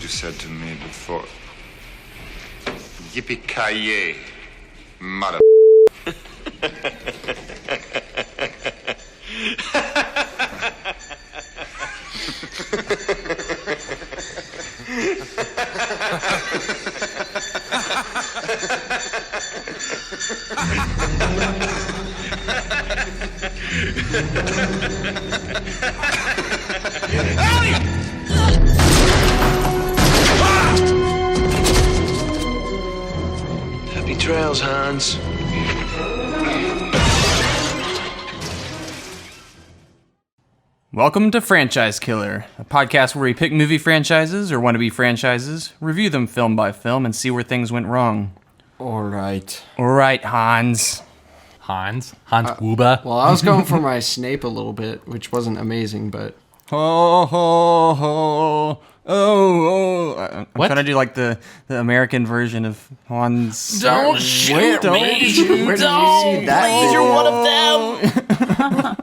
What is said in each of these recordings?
you said to me before. Yippee-ki-yay, mother... Happy trails, Hans. Welcome to Franchise Killer, a podcast where we pick movie franchises or wannabe franchises, review them film by film, and see where things went wrong. All right, Hans. Hans Gruber. Well, I was going for my Snape a little bit, which wasn't amazing, but... Ho, ho, ho. Oh. I'm What? trying to do like the American version of Hans. Don't shoot Where me! did you see that Please, video? you're one of them!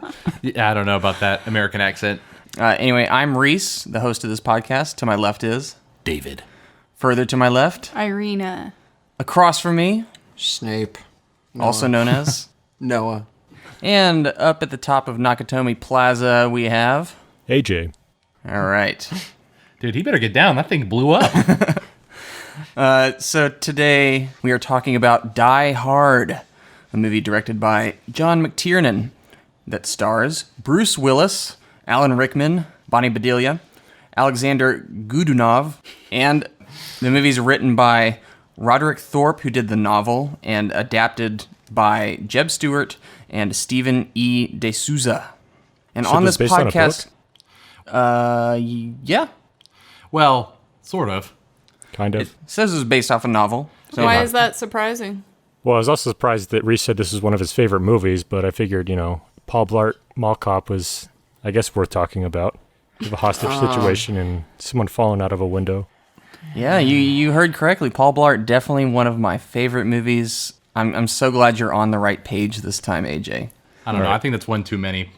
Yeah, I don't know about that American accent. Anyway, I'm Reese, the host of this podcast. To my left is... David. Further to my left, Irina. across from me, Snape. also known as... Noah. And up at the top of Nakatomi Plaza, we have... AJ. All right. Dude, he better get down. That thing blew up. So today we are talking about Die Hard, a movie directed by John McTiernan that stars Bruce Willis, Alan Rickman, Bonnie Bedelia, Alexander Godunov, and the movie's written by Roderick Thorpe, who did the novel, and adapted by Jeb Stewart and Stephen E. D'Souza. And So on this this is based on a podcast, yeah, Well, sort of. Kind of. it says it was based off a novel. So Why is that surprising? Well, I was also surprised that Reese said this was one of his favorite movies, but I figured, Paul Blart Mall Cop was, I guess, worth talking about. You have a hostage situation and someone falling out of a window. Yeah, you heard correctly. Paul Blart, definitely one of my favorite movies. I'm so glad you're on the right page this time, AJ. I don't know. I think that's one too many.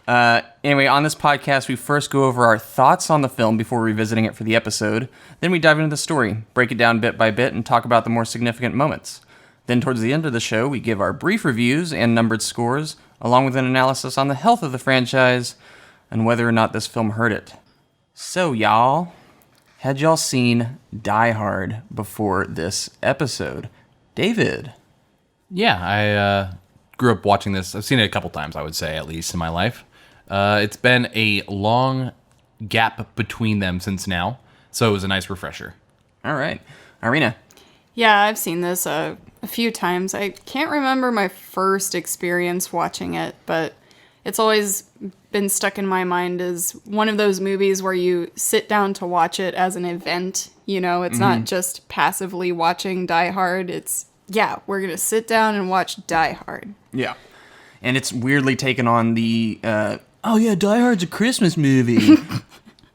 Anyway, on this podcast, we first go over our thoughts on the film before revisiting it for the episode. Then we dive into the story, break it down bit by bit, and talk about the more significant moments. Then towards the end of the show, we give our brief reviews and numbered scores, along with an analysis on the health of the franchise and whether or not this film hurt it. So, y'all, had y'all seen Die Hard before this episode? David? Yeah, I grew up watching this. I've seen it a couple times, I would say, at least in my life. It's been a long gap between them since now, so it was a nice refresher. All right. Irina? Yeah, I've seen this a few times. I can't remember my first experience watching it, but it's always been stuck in my mind as one of those movies where you sit down to watch it as an event. It's not just passively watching Die Hard. It's, we're going to sit down and watch Die Hard. Yeah. And it's weirdly taken on the, Die Hard's a Christmas movie.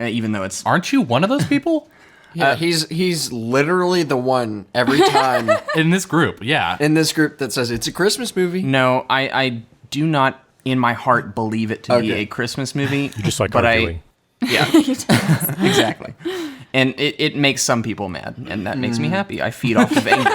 Even though it's... Aren't you one of those people? Yeah, he's literally the one every time In this group, yeah. in this group that says it's a Christmas movie. No, I do not, in my heart, believe it to be Okay. a Christmas movie. You just like but arguing. Yeah, exactly. And it makes some people mad, and that makes me happy. I feed off of anger.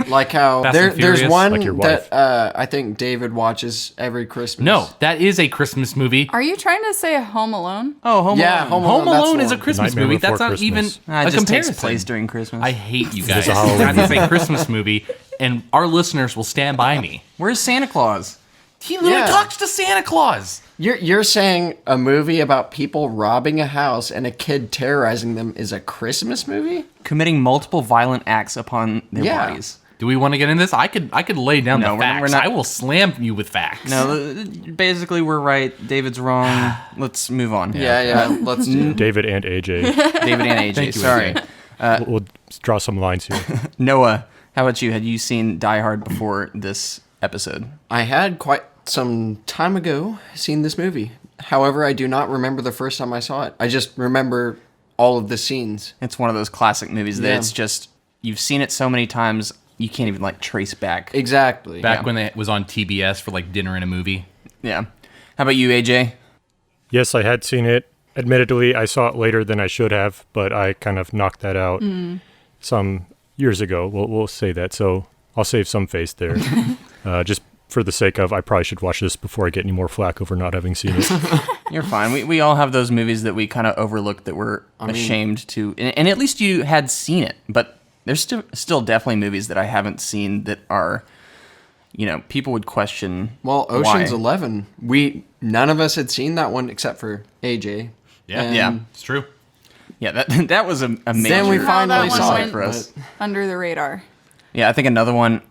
Like how Fast and there's Furious, one like your wife. that I think David watches every Christmas. No, that is a Christmas movie. Are you trying to say Home Alone? Oh, Home Yeah, Alone. Home Home that's Alone the is a one. Christmas Nightmare movie. That's Before not even Christmas. It a just comparison. takes place during Christmas. I hate you guys. a Halloween That's a Christmas movie, and our listeners will stand by me. Where's Santa Claus? He literally Yeah. talks to Santa Claus. You're saying a movie about people robbing a house and a kid terrorizing them is a Christmas movie? Committing multiple violent acts upon their Yeah. bodies. Do we want to get into this? I could lay down No, the we're facts. not- I will slam you with facts. No, basically we're right. David's wrong. Let's move on. Yeah, let's do it. David and AJ. David and AJ. Thank you, Sorry. AJ. We'll draw some lines here. Noah, how about you? Had you seen Die Hard before this episode? I had quite some time ago seen this movie. However, I do not remember the first time I saw it. I just remember all of the scenes. It's one of those classic movies that Yeah. it's just, you've seen it so many times, you can't even like trace back. Exactly. Back when it was on TBS for like dinner and a movie. Yeah. How about you, AJ? Yes, I had seen it Admittedly, I saw it later than I should have, but I kind of knocked that out some years ago. We'll say that. So I'll save some face there. Just for the sake of, I probably should watch this before I get any more flack over not having seen it. You're fine. We all have those movies that we kind of overlooked that we're ashamed to. And at least you had seen it. But there's still definitely movies that I haven't seen that are, people would question. Well, Ocean's why. 11, none of us had seen that one except for AJ. Yeah. It's true. Yeah, that was a major Then we finally that one saw went it for us. under the radar. Yeah, I think another one.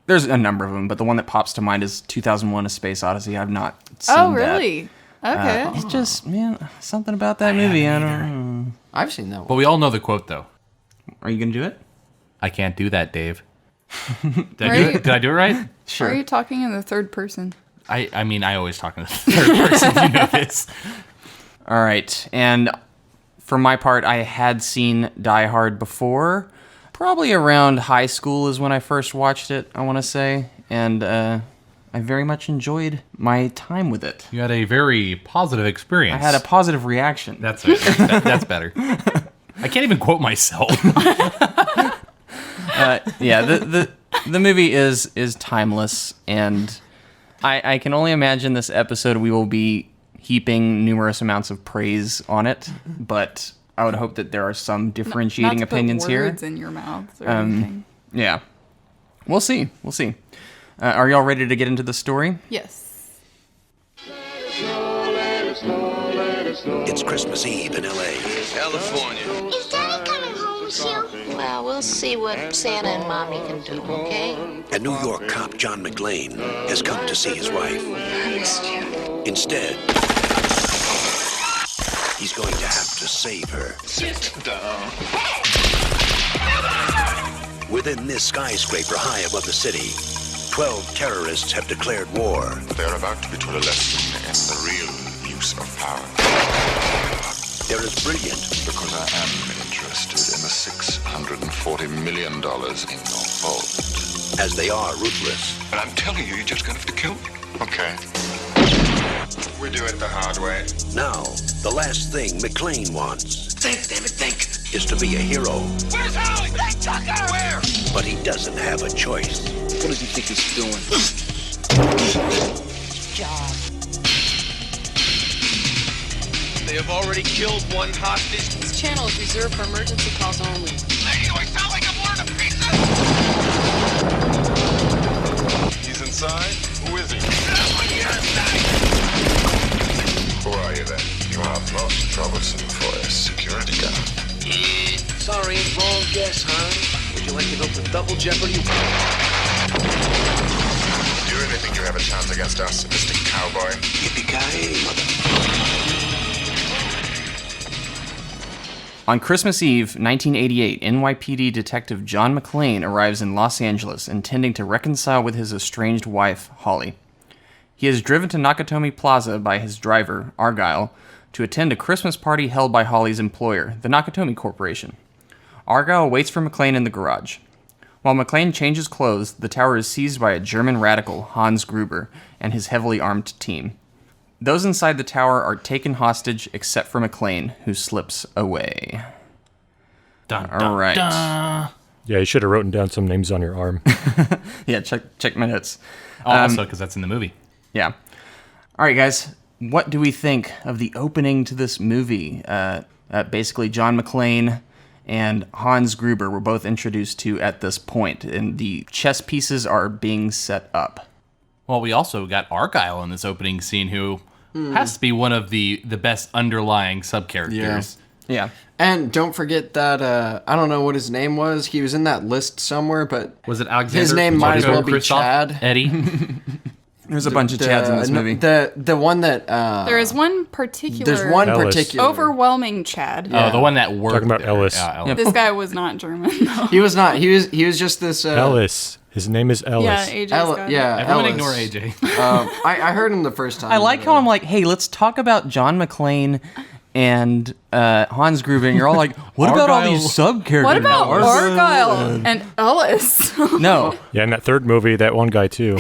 There's a number of them, but the one that pops to mind is 2001: A Space Odyssey. I've not seen Oh, that. really? Okay. It's just, something about that movie. I don't know. I've seen that one. But we all know the quote, though. Are you gonna do it? I can't do that, Dave. Did Right. I do it right? Sure. Are you talking in the third person? I mean, I always talk in the third person. You know this. All right, and for my part, I had seen Die Hard before. Probably around high school is when I first watched it, I want to say. And I very much enjoyed my time with it. You had a very positive experience. I had a positive reaction. That's it. That's better. I can't even quote myself. Yeah, the movie is timeless, and I can only imagine this episode we will be heaping numerous amounts of praise on it, but I would hope that there are some differentiating Not to opinions put here. words in your mouth or anything. Yeah. We'll see. Are y'all ready to get into the story? Yes. It's Christmas Eve in L.A. California. Is Daddy coming home soon? Well, we'll see what Santa and Mommy can do, okay? A New York cop, John Mclean, has come to see his wife. I missed you. Instead, he's going to have to save her. Sit down. Within this skyscraper high above the city, 12 terrorists have declared war. They're about to be taught a lesson in the real use of power. They're as brilliant Because I am interested in the $640 million in your vault. as they are ruthless. And I'm telling you, you're just gonna have to kill me. Okay. We do it the hard way. Now, the last thing Mclean wants Think, damn it, think! Is to be a hero. Where's Holly? Hey, Tucker! Where? But he doesn't have a choice. What does he think he's doing? Job. They have already killed one hostage. This channel is reserved for emergency calls only. Lady, do I sound like I'm one of the pieces? He's inside? Who is he? Who are you then? You are most troublesome for a security guard. Sorry, wrong guess, huh? Would you like to go for double jeopardy? Do you really think you have a chance against us, Mr. Cowboy? Yippee-ki-yay, mother. On Christmas Eve, 1988, NYPD Detective John Mcclane arrives in Los Angeles intending to reconcile with his estranged wife, Holly. He is driven to Nakatomi Plaza by his driver, Argyle, to attend a Christmas party held by Holly's employer, the Nakatomi Corporation. Argyle waits for Mcclane in the garage. While Mcclane changes clothes, the tower is seized by a German radical, Hans Gruber, and his heavily armed team. Those inside the tower are taken hostage except for Mcclane, who slips away. Dun, All right. Yeah, you should have written down some names on your arm. Yeah, check my notes. Also, because that's in the movie. Yeah. All right, guys. What do we think of the opening to this movie? Basically, John Mcclane and Hans Gruber were both introduced to at this point, and the chess pieces are being set up. Well, we also got Argyle in this opening scene, who has to be one of the best underlying sub-characters. Yeah. And don't forget that, I don't know what his name was. He was in that list somewhere, but Was it Alexander? his name might as well be Christoph? Chad. Eddie. There's a bunch of Chads in this movie. The one that... There is one particular there's one Ellis. particular... overwhelming Chad. Oh, the one that worked. Talking about there. Ellis. Yeah, Ellis. This guy was not German, though. He was not. He was just this... Ellis. His name is Ellis. Yeah, AJ's got it. yeah, Everyone Ellis. ignore AJ. I heard him the first time. I like how I'm like, hey, let's talk about John Mcclane and Hans Gruber, and you're all like, what about all Argyle. these sub-characters? What about Argyle and Ellis? No. Yeah, in that third movie, that one guy too.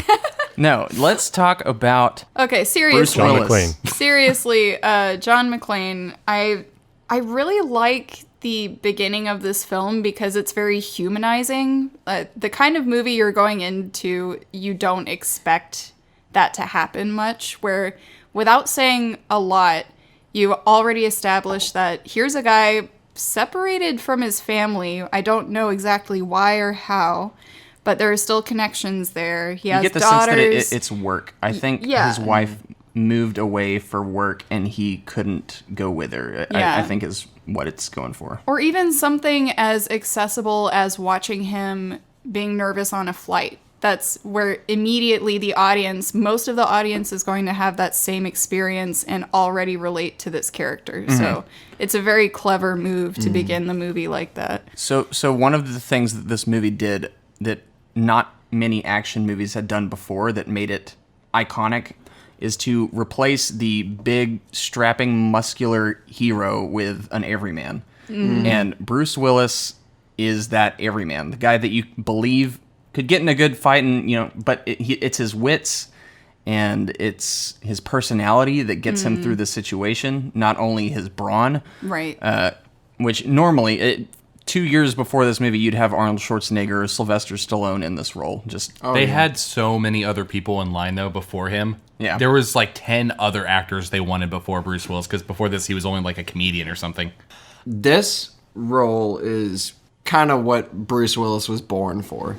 No, let's talk about Okay, Bruce seriously. Willis. McClane. Seriously, John Mclean, I really like the beginning of this film because it's very humanizing. The kind of movie you're going into, you don't expect that to happen much, where without saying a lot, you already established that here's a guy separated from his family. I don't know exactly why or how, but there are still connections there. He has You get the daughters. sense that it's work. I think Yeah. his wife moved away for work and he couldn't go with her. Yeah. I think is what it's going for. Or even something as accessible as watching him being nervous on a flight. That's where immediately most of the audience is going to have that same experience and already relate to this character. Mm-hmm. So it's a very clever move to begin the movie like that. So one of the things that this movie did that not many action movies had done before that made it iconic is to replace the big, strapping, muscular hero with an everyman. And Bruce Willis is that everyman, the guy that you believe could get in a good fight, and but it's his wits and it's his personality that gets him through the situation, not only his brawn. Right. Which normally, 2 years before this movie, you'd have Arnold Schwarzenegger or Sylvester Stallone in this role. They had so many other people in line, though, before him. Yeah. There was like 10 other actors they wanted before Bruce Willis, because before this, he was only like a comedian or something. This role is kind of what Bruce Willis was born for.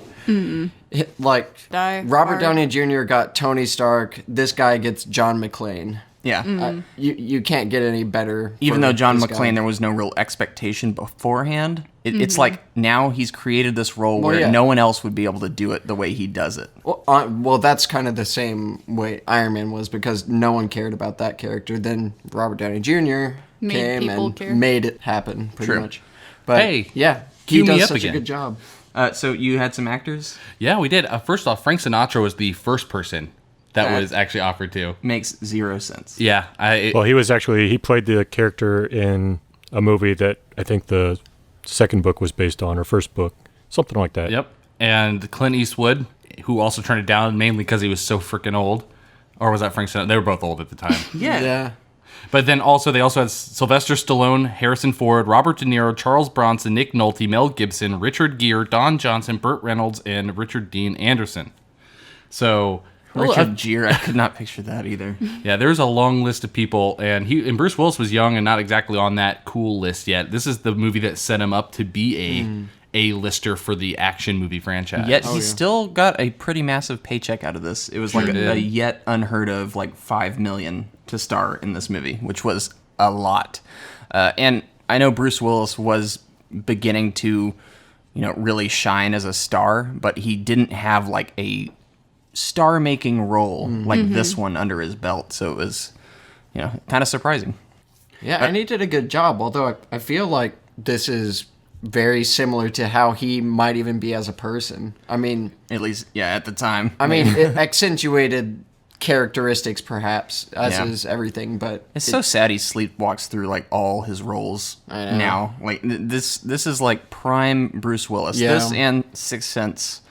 Like, Die Robert hard. Downey Jr. got Tony Stark. This guy gets John McClane. Yeah. You can't get any better. Even for though John this McClane, guy. there was no real expectation beforehand. It's like now he's created this role where yeah. no one else would be able to do it the way he does it. Well, that's kind of the same way Iron Man was, because no one cared about that character. Then Robert Downey Jr. Made came people and care. made it happen, pretty True. much. But Hey, yeah, cue he me does up such again. a good job. So you had some actors? Yeah, we did. First off, Frank Sinatra was the first person that was actually offered to. Makes zero sense. Yeah. Well, he played the character in a movie that I think the second book was based on, or first book, something like that. Yep. And Clint Eastwood, who also turned it down mainly because he was so freaking old. Or was that Frank Sinatra? They were both old at the time. Yeah. But then they also had Sylvester Stallone, Harrison Ford, Robert De Niro, Charles Bronson, Nick Nolte, Mel Gibson, Richard Gere, Don Johnson, Burt Reynolds, and Richard Dean Anderson. So Richard Gere, I could not picture that either. yeah, there's a long list of people, and Bruce Willis was young and not exactly on that cool list yet. This is the movie that set him up to be a lister for the action movie franchise. Yet he still got a pretty massive paycheck out of this. It was like a yet unheard of like $5 million to star in this movie, which was a lot. And I know Bruce Willis was beginning to, really shine as a star, but he didn't have like a star-making role like this one under his belt. So it was, kind of surprising. Yeah, and he did a good job, although I feel like this is very similar to how he might even be as a person. I mean... At least, at the time. I mean, it accentuated characteristics, perhaps, as is everything, but... It's so sad he sleepwalks through, like, all his roles now. Like, this is, like, prime Bruce Willis. Yeah. This and Sixth Sense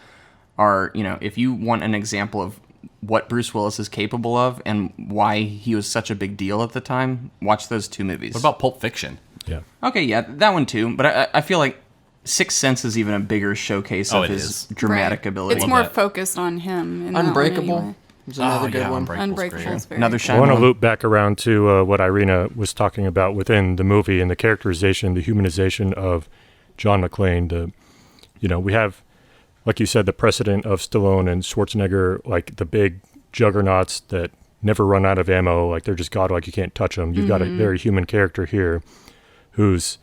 are, if you want an example of what Bruce Willis is capable of and why he was such a big deal at the time, watch those two movies. What about Pulp Fiction? Yeah. Okay, that one too. But I feel like Sixth Sense is even a bigger showcase of his dramatic ability. It's more focused on him. In Unbreakable that one anyway. is another good one. Unbreakable is very Another good. shine. I want to one. loop back around to what Irina was talking about within the movie and the characterization, the humanization of John McClane. We have, like you said, the precedent of Stallone and Schwarzenegger, like the big juggernauts that never run out of ammo, like they're just godlike, you can't touch them. You've got a very human character here who's,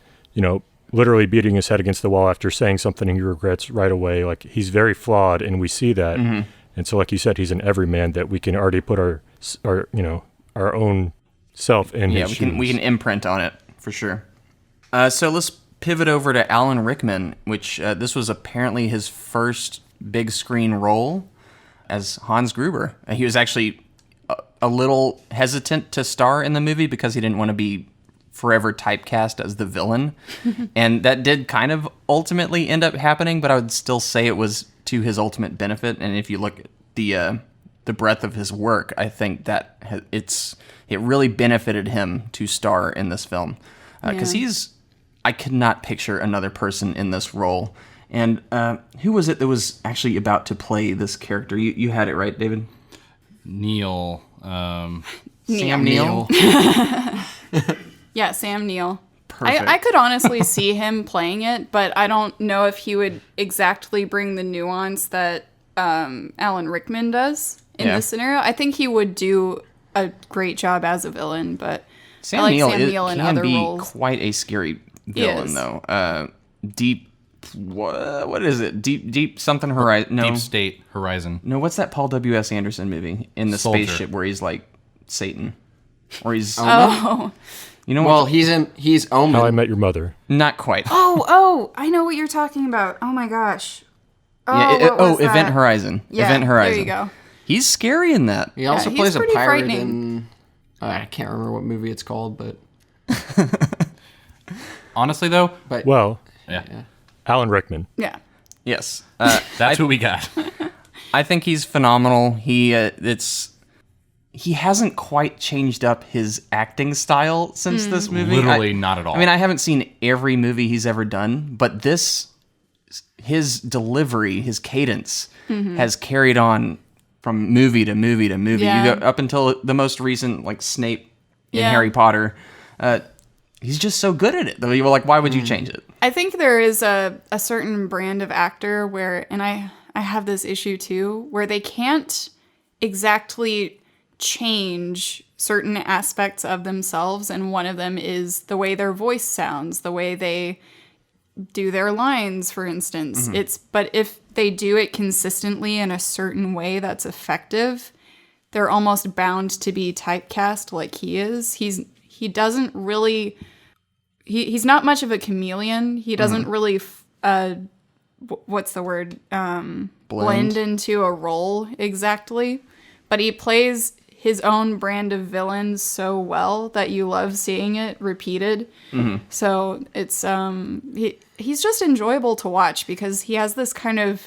literally beating his head against the wall after saying something he regrets right away. Like, he's very flawed, and we see that. And so, like you said, he's an everyman that we can already put our own self in his shoes. we can imprint on it for sure. So let's pivot over to Alan Rickman, which this was apparently his first big screen role as Hans Gruber. He was actually a little hesitant to star in the movie because he didn't want to be forever typecast as the villain. And that did kind of ultimately end up happening, but I would still say it was to his ultimate benefit. And if you look at the the breadth of his work, I think that it really benefited him to star in this film. Because I could not picture another person in this role. And who was it that was actually about to play this character? You had it right, David? Neil. Sam Neill? Yeah, Sam Neill. Perfect. I could honestly see him playing it, but I don't know if he would exactly bring the nuance that Alan Rickman does in this scenario. I think he would do a great job as a villain, but Sam I like Neill Sam Neill in can other be roles. quite a scary villain, though. Deep, what is it? Deep something horizon? No, Deep State Horizon. no. What's that Paul W.S. Anderson movie in the Soldier. spaceship where he's like Satan, or he's you know Well, what? he's Omen. How I Met Your Mother. Not quite. Oh, I know what you're talking about. Oh my gosh. Yeah, what was Event that? Horizon. Yeah, Event Horizon. there you go. He's scary in that. He also he's plays a pretty pirate frightening. in. I can't remember what movie it's called, but Honestly, though, Well, yeah. Alan Rickman. Yeah. Yes. That's who we got. I think he's phenomenal. He hasn't quite changed up his acting style since this movie. Literally not at all. I mean, I haven't seen every movie he's ever done, but his delivery, his cadence has carried on from movie to movie to movie. Yeah. You go up until the most recent, like Snape in Yeah. Harry Potter. He's just so good at it. You were like, why would you change it? I think there is a certain brand of actor where, and I have this issue too, where they can't exactly change certain aspects of themselves, and one of them is the way their voice sounds, the way they do their lines, for instance. But if they do it consistently in a certain way that's effective, they're almost bound to be typecast like he is. He doesn't really. He's not much of a chameleon. He doesn't really. What's the word? Blend into a role exactly, but he plays his own brand of villains so well that you love seeing it repeated. So it's he's just enjoyable to watch because he has this kind of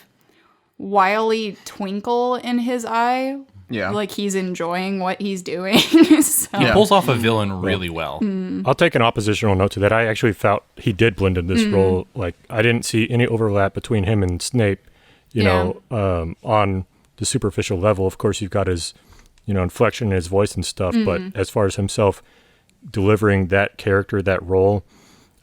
wily twinkle in his eye. Yeah. Like he's enjoying what he's doing. So. He pulls off a villain really well. I'll take an oppositional note to that. I actually felt he did blend in this role. Like, I didn't see any overlap between him and Snape, you know, on the superficial level. Of course, you've got his, inflection in his voice and stuff. But as far as himself delivering that character, that role,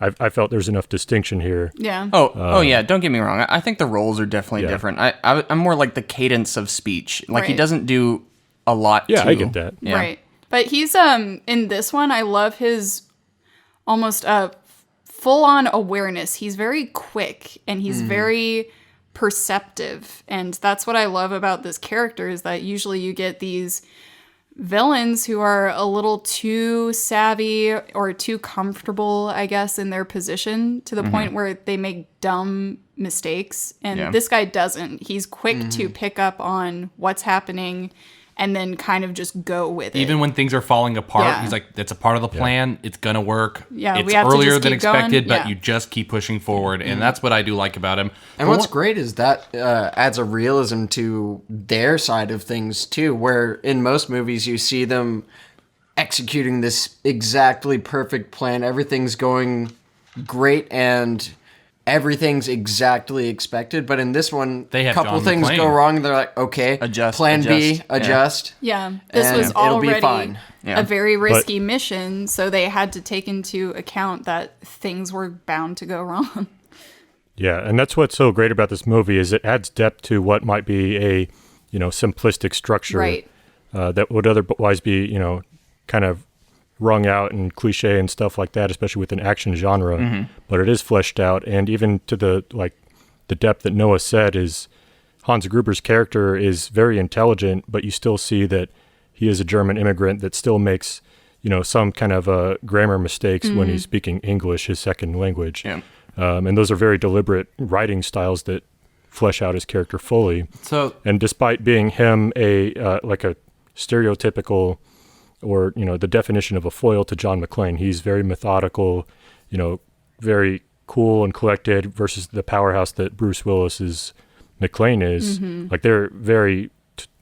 I felt there's enough distinction here. Yeah. Oh yeah. Don't get me wrong. I think the roles are definitely Yeah. different. I'm more like the cadence of speech. Like he Right. doesn't do a lot. Yeah, to, I get that. Yeah. Right. But he's in this one, I love his almost full on awareness. He's very quick and he's very perceptive. And that's what I love about this character is that usually you get these villains who are a little too savvy or too comfortable, I guess, in their position to the point where they make dumb mistakes. And this guy doesn't. He's quick to pick up on what's happening and then kind of just go with it. Even when things are falling apart, Yeah. he's like, that's a part of the plan. It's going to work. Yeah, it's we have to earlier just than keep going. expected, but Yeah. you just keep pushing forward. And that's what I do like about him. And what's great is that adds a realism to their side of things too, where in most movies you see them executing this exactly perfect plan. Everything's going great and everything's exactly expected. But in this one, They a have couple John things McClane. go wrong. They're like, okay, Adjust, plan B, adjust. Yeah. adjust. Yeah, this And was it'll be already fine. Yeah. a very risky mission, so they had to take into account that things were bound to go wrong. Yeah, and that's what's so great about this movie is it adds depth to what might be a, simplistic structure Right. that would otherwise be, kind of wrung out and cliche and stuff like that, especially with an action genre. But it is fleshed out, and even to the depth that Noah said is Hans Gruber's character is very intelligent, but you still see that he is a German immigrant that still makes, some kind of grammar mistakes when he's speaking English, his second language. Yeah. And those are very deliberate writing styles that flesh out his character fully. So And despite being him like a stereotypical or, the definition of a foil to John Mclean, he's very methodical, very cool and collected versus the powerhouse that Bruce Willis's Mclean is. Like they're very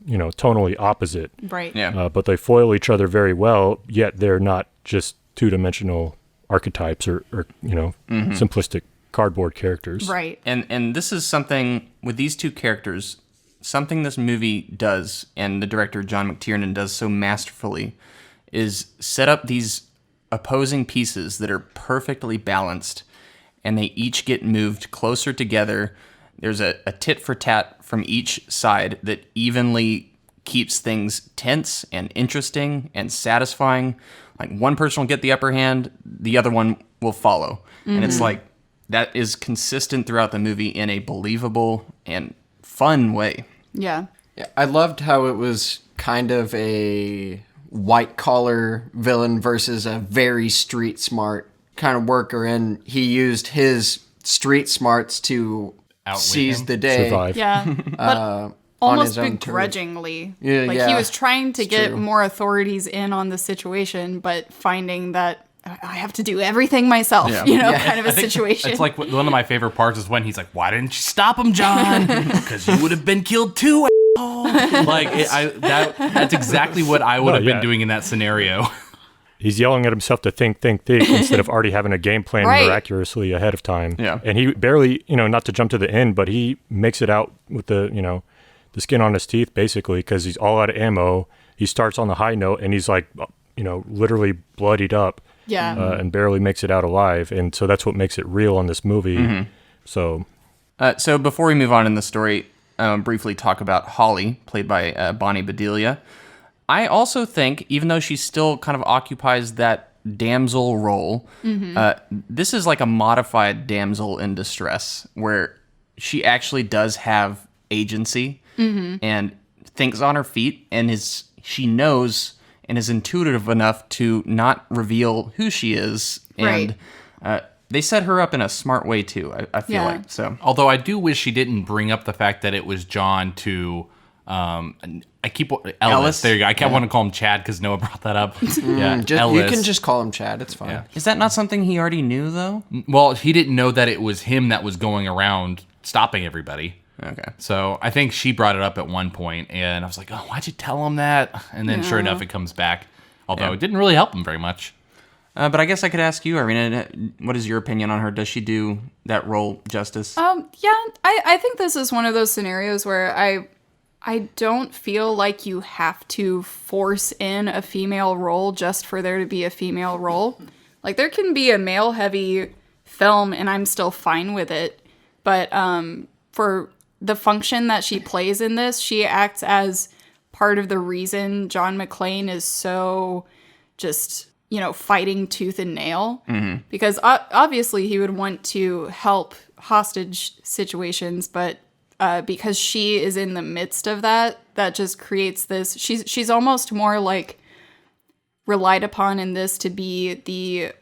tonally opposite. Right. Yeah. But they foil each other very well, yet they're not just two-dimensional archetypes or simplistic cardboard characters. Right. And this is something, with these two characters, something this movie does, and the director John McTiernan does so masterfully, is set up these opposing pieces that are perfectly balanced, and they each get moved closer together. There's a tit for tat from each side that evenly keeps things tense and interesting and satisfying. Like, one person will get the upper hand, the other one will follow. And it's like, that is consistent throughout the movie in a believable and fun way. Yeah. Yeah, I loved how it was kind of a white-collar villain versus a very street-smart kind of worker, and he used his street smarts to Outwit seize him. the day. Survive. Yeah. But on almost his own terms. begrudgingly. Yeah, like, yeah. he was trying to It's get true. more authorities in on the situation, but finding that I have to do everything myself, kind of a situation. It's like one of my favorite parts is when he's like, "Why didn't you stop him, John? Because you would have been killed too." Like that's exactly what I would have been doing in that scenario. He's yelling at himself to think instead of already having a game plan Right. miraculously ahead of time. Yeah. And he barely, not to jump to the end, but he makes it out with the skin on his teeth, basically, because he's all out of ammo. He starts on the high note, and he's like, literally bloodied up. Yeah. And barely makes it out alive. And so that's what makes it real on this movie. So So before we move on in the story, briefly talk about Holly, played by Bonnie Bedelia. I also think, even though she still kind of occupies that damsel role, this is like a modified damsel in distress, where she actually does have agency and thinks on her feet, and she knows and is intuitive enough to not reveal who she is. And they set her up in a smart way, too, I feel like. So, Although I do wish she didn't bring up the fact that it was John to Ellis. There you go. I kept wanting to call him Chad because Noah brought that up. Yeah, You Ellis. can just call him Chad. It's fine. Yeah. is that not something he already knew, though? Well, he didn't know that it was him that was going around stopping everybody. Okay. So I think she brought it up at one point, and I was like, "Oh, why'd you tell him that?" And then, sure enough, it comes back. Although it didn't really help him very much. But I guess I could ask you, Irina, what is your opinion on her? Does she do that role justice? Yeah, I think this is one of those scenarios where I don't feel like you have to force in a female role just for there to be a female role. Like, there can be a male-heavy film, and I'm still fine with it. But for the function that she plays in this, she acts as part of the reason John Mclean is so just, fighting tooth and nail. Because obviously he would want to help hostage situations, but because she is in the midst of that just creates this. She's almost more like relied upon in this to be the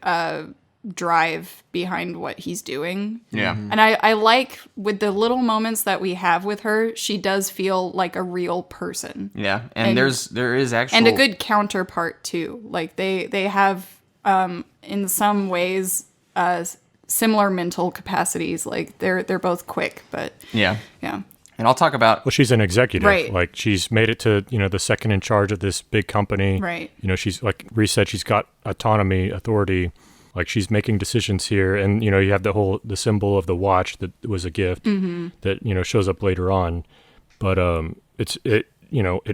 drive behind what he's doing. Yeah. And I like, with the little moments that we have with her, she does feel like a real person. Yeah, and there is actual... And a good counterpart, too. Like, they have, in some ways, similar mental capacities. Like, they're both quick, but... Yeah. Yeah. And I'll talk about... Well, she's an executive. Right. Like, she's made it to, the second in charge of this big company. Right. She's, like Reese said, she's got autonomy, authority. Like, she's making decisions here. And, you have the symbol of the watch that was a gift that, shows up later on. But it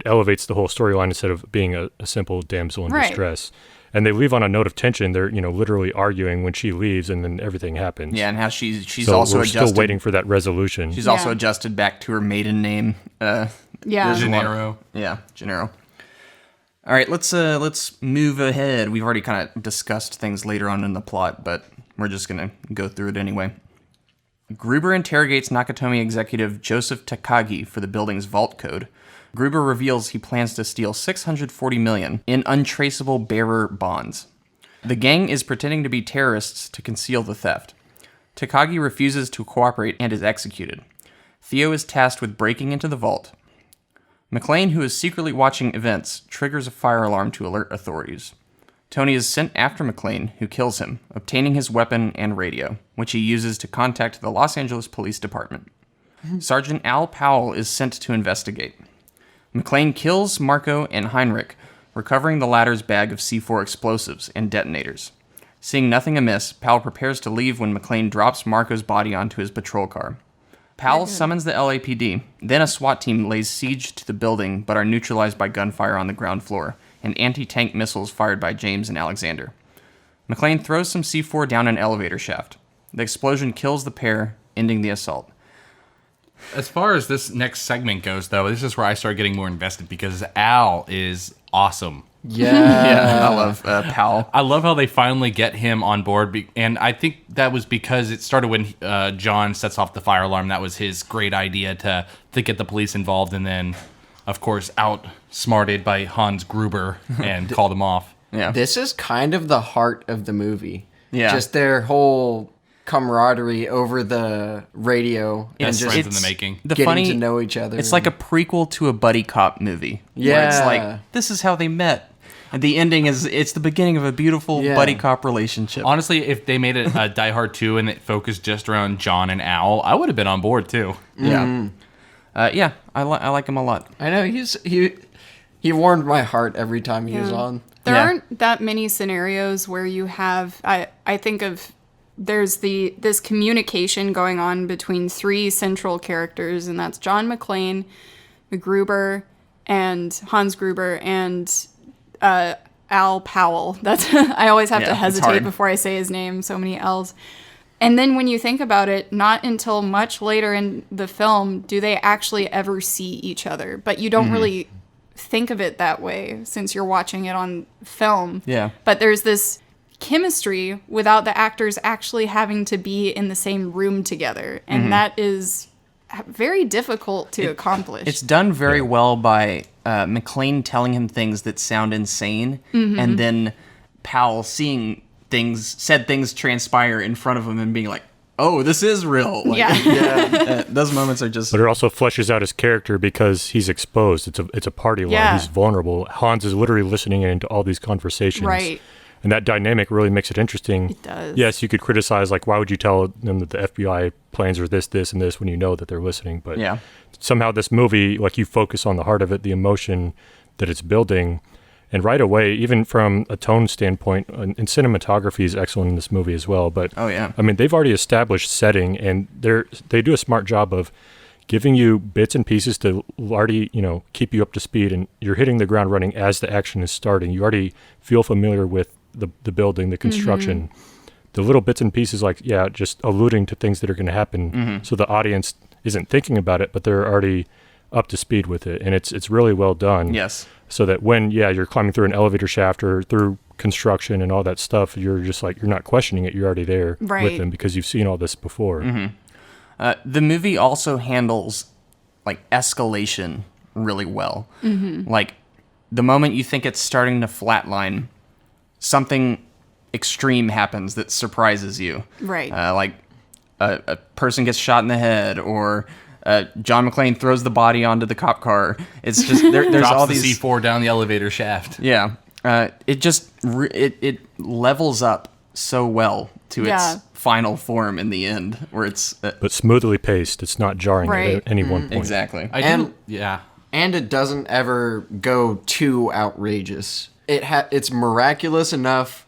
elevates the whole storyline instead of being a simple damsel in distress. And they leave on a note of tension. They're, literally arguing when she leaves, and then everything happens. Yeah, and how she's so also we're adjusted... still waiting for that resolution. She's also adjusted back to her maiden name. Yeah. Gennaro. Yeah, Gennaro. All right, let's move ahead. We've already kind of discussed things later on in the plot, but we're just going to go through it anyway. Gruber interrogates Nakatomi executive Joseph Takagi for the building's vault code. Gruber reveals he plans to steal $640 million in untraceable bearer bonds. The gang is pretending to be terrorists to conceal the theft. Takagi refuses to cooperate and is executed. Theo is tasked with breaking into the vault. Mclean, who is secretly watching events, triggers a fire alarm to alert authorities. Tony is sent after Mclean, who kills him, obtaining his weapon and radio, which he uses to contact the Los Angeles Police Department. Sergeant Al Powell is sent to investigate. Mclean kills Marco and Heinrich, recovering the latter's bag of C4 explosives and detonators. Seeing nothing amiss, Powell prepares to leave when Mclean drops Marco's body onto his patrol car. Powell summons the LAPD, then a SWAT team lays siege to the building but are neutralized by gunfire on the ground floor and anti-tank missiles fired by James and Alexander. Mclean throws some C4 down an elevator shaft. The explosion kills the pair, ending the assault. As far as this next segment goes, though, this is where I start getting more invested because Al is awesome. Yeah, I love Powell. I love how they finally get him on board, and I think that was because it started when John sets off the fire alarm. That was his great idea to get the police involved, and then, of course, outsmarted by Hans Gruber and called him off. Yeah, This is kind of the heart of the movie. Yeah. Just their whole camaraderie over the radio and just friends in the making. getting to know each other. It's like a prequel to a buddy cop movie. Where it's Yeah. like, this is how they met. And the ending it's the beginning of a beautiful buddy cop relationship. Honestly, if they made it Die Hard 2 and it focused just around John and Al, I would have been on board too. Yeah. I like him a lot. I know he warmed my heart every time he was on. There aren't that many scenarios where you have I think of there's this communication going on between three central characters, and that's John Mclean, Gruber, and Hans Gruber, and Al Powell. That's I always have to hesitate before I say his name. So many L's. And then when you think about it, not until much later in the film do they actually ever see each other. But you don't really think of it that way since you're watching it on film. Yeah. But there's this chemistry without the actors actually having to be in the same room together. And that is very difficult to accomplish. It's done very well by Mclean telling him things that sound insane, and then Powell seeing said things transpire in front of him and being like, oh, this is real. Like, those moments are just... But it also fleshes out his character because he's exposed. It's a party line. Yeah. He's vulnerable. Hans is literally listening into all these conversations. Right. And that dynamic really makes it interesting. It does. Yes, you could criticize, like, why would you tell them that the FBI plans are this, this, and this when you know that they're listening? But somehow this movie, like, you focus on the heart of it, the emotion that it's building. And right away, even from a tone standpoint, and cinematography is excellent in this movie as well. But I mean, they've already established setting, and they do a smart job of giving you bits and pieces to already, keep you up to speed, and you're hitting the ground running as the action is starting. You already feel familiar with the building, the construction, the little bits and pieces, like just alluding to things that are going to happen, so the audience isn't thinking about it, but they're already up to speed with it, and it's really well done. Yes. So that when you're climbing through an elevator shaft or through construction and all that stuff, you're just like, you're not questioning it. You're already there with them because you've seen all this before. The movie also handles like escalation really well. Like the moment you think it's starting to flatline, something extreme happens that surprises you. Right. Like a person gets shot in the head, or John Mclean throws the body onto the cop car. It's just there's Drops all the these C4 down the elevator shaft. Yeah. It just it levels up so well to its final form in the end, where it's but smoothly paced. It's not jarring at any one point. Exactly. And it doesn't ever go too outrageous. It's miraculous enough,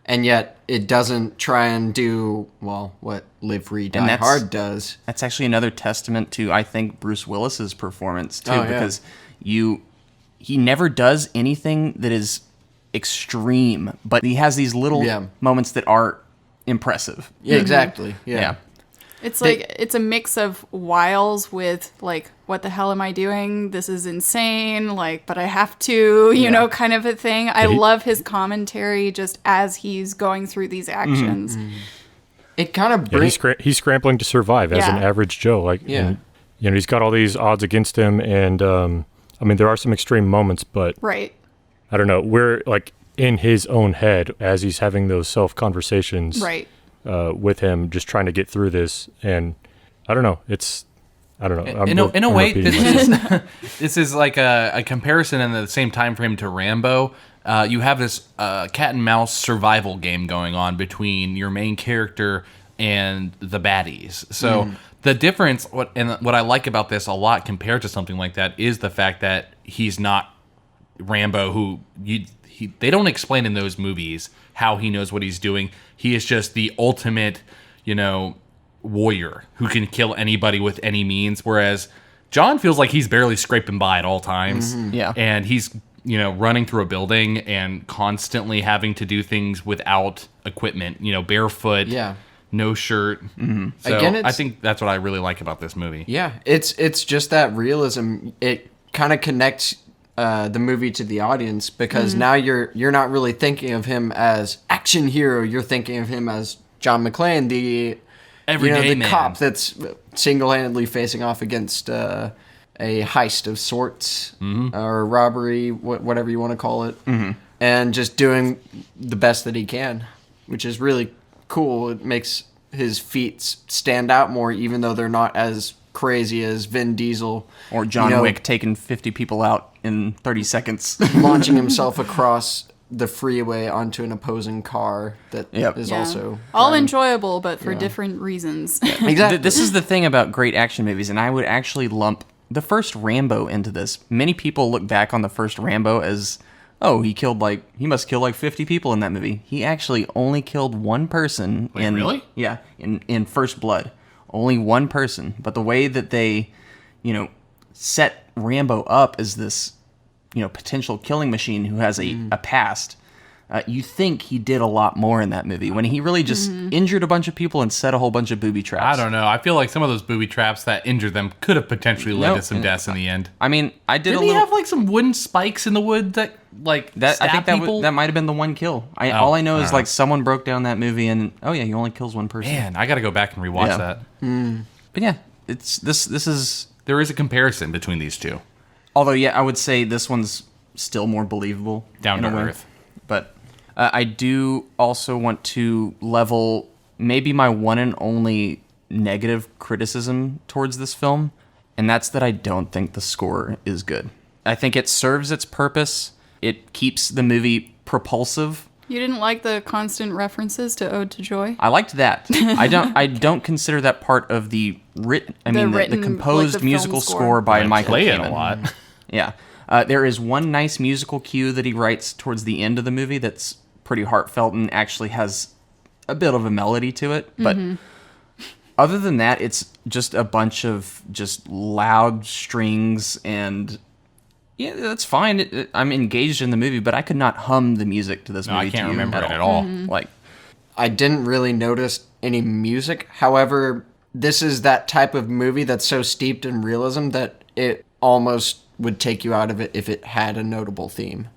and yet it doesn't try and do what Live Free Die Hard does. That's actually another testament to, I think, Bruce Willis's performance too, because he never does anything that is extreme, but he has these little moments that are impressive. Yeah, exactly. Yeah. It's like it's a mix of wiles with like, what the hell am I doing? This is insane. Like, but I have to, you know, kind of a thing. I love his commentary just as he's going through these actions. It kind of brings... he's scrambling to survive as an average Joe. Like, and, he's got all these odds against him, and I mean, there are some extreme moments, but I don't know. We're like in his own head as he's having those self conversations. With him, just trying to get through this, and I don't know. I don't know. In a way, this is like a comparison in the same time frame to Rambo. You have this cat and mouse survival game going on between your main character and the baddies. So the difference, what I like about this a lot compared to something like that, is the fact that he's not Rambo, who they don't explain in those movies how he knows what he's doing. He is just the ultimate, warrior who can kill anybody with any means. Whereas John feels like he's barely scraping by at all times. Yeah. And he's, running through a building and constantly having to do things without equipment, barefoot, no shirt. So Again, I think that's what I really like about this movie. Yeah, it's just that realism. It kind of connects the movie to the audience, because now you're not really thinking of him as action hero. You're thinking of him as John Mclean, the Everyday man. cop that's single-handedly facing off against a heist of sorts, or robbery, whatever you want to call it, and just doing the best that he can, which is really cool. It makes his feats stand out more, even though they're not as crazy as Vin Diesel Or John Wick taking 50 people out in 30 seconds. launching himself across the freeway onto an opposing car that is also all driving. enjoyable, but for different reasons. Exactly. This is the thing about great action movies, and I would actually lump the first Rambo into this. Many people look back on the first Rambo as, oh, he must kill like 50 people in that movie. He actually only killed one person. Wait, really? Yeah, in First Blood. Only one person. But the way that they, set Rambo up as this, potential killing machine who has a past, you think he did a lot more in that movie, when he really just injured a bunch of people and set a whole bunch of booby traps. I don't know. I feel like some of those booby traps that injured them could have potentially led to some deaths in the end. I mean, I did Didn't he have like some wooden spikes in the wood that that. I think people? that might have been the one kill. All I know is like someone broke down that movie and he only kills one person. Man, I got to go back and rewatch that. But yeah, it's this is. There is a comparison between these two. Although, I would say this one's still more believable. Down to in a way. earth. But I do also want to level maybe my one and only negative criticism towards this film, and that's that I don't think the score is good. I think it serves its purpose. It keeps the movie propulsive. You didn't like the constant references to Ode to Joy? I liked that. I don't consider that part of the the composed the musical film score by Michael Play it Kamen. a lot. Yeah. There is one nice musical cue that he writes towards the end of the movie that's pretty heartfelt and actually has a bit of a melody to it. But other than that, it's just a bunch of just loud strings, and that's fine. I'm engaged in the movie, but I could not hum the music to this movie. I can't to you remember it at all. Like, I didn't really notice any music. However, this is that type of movie that's so steeped in realism that it almost would take you out of it if it had a notable theme.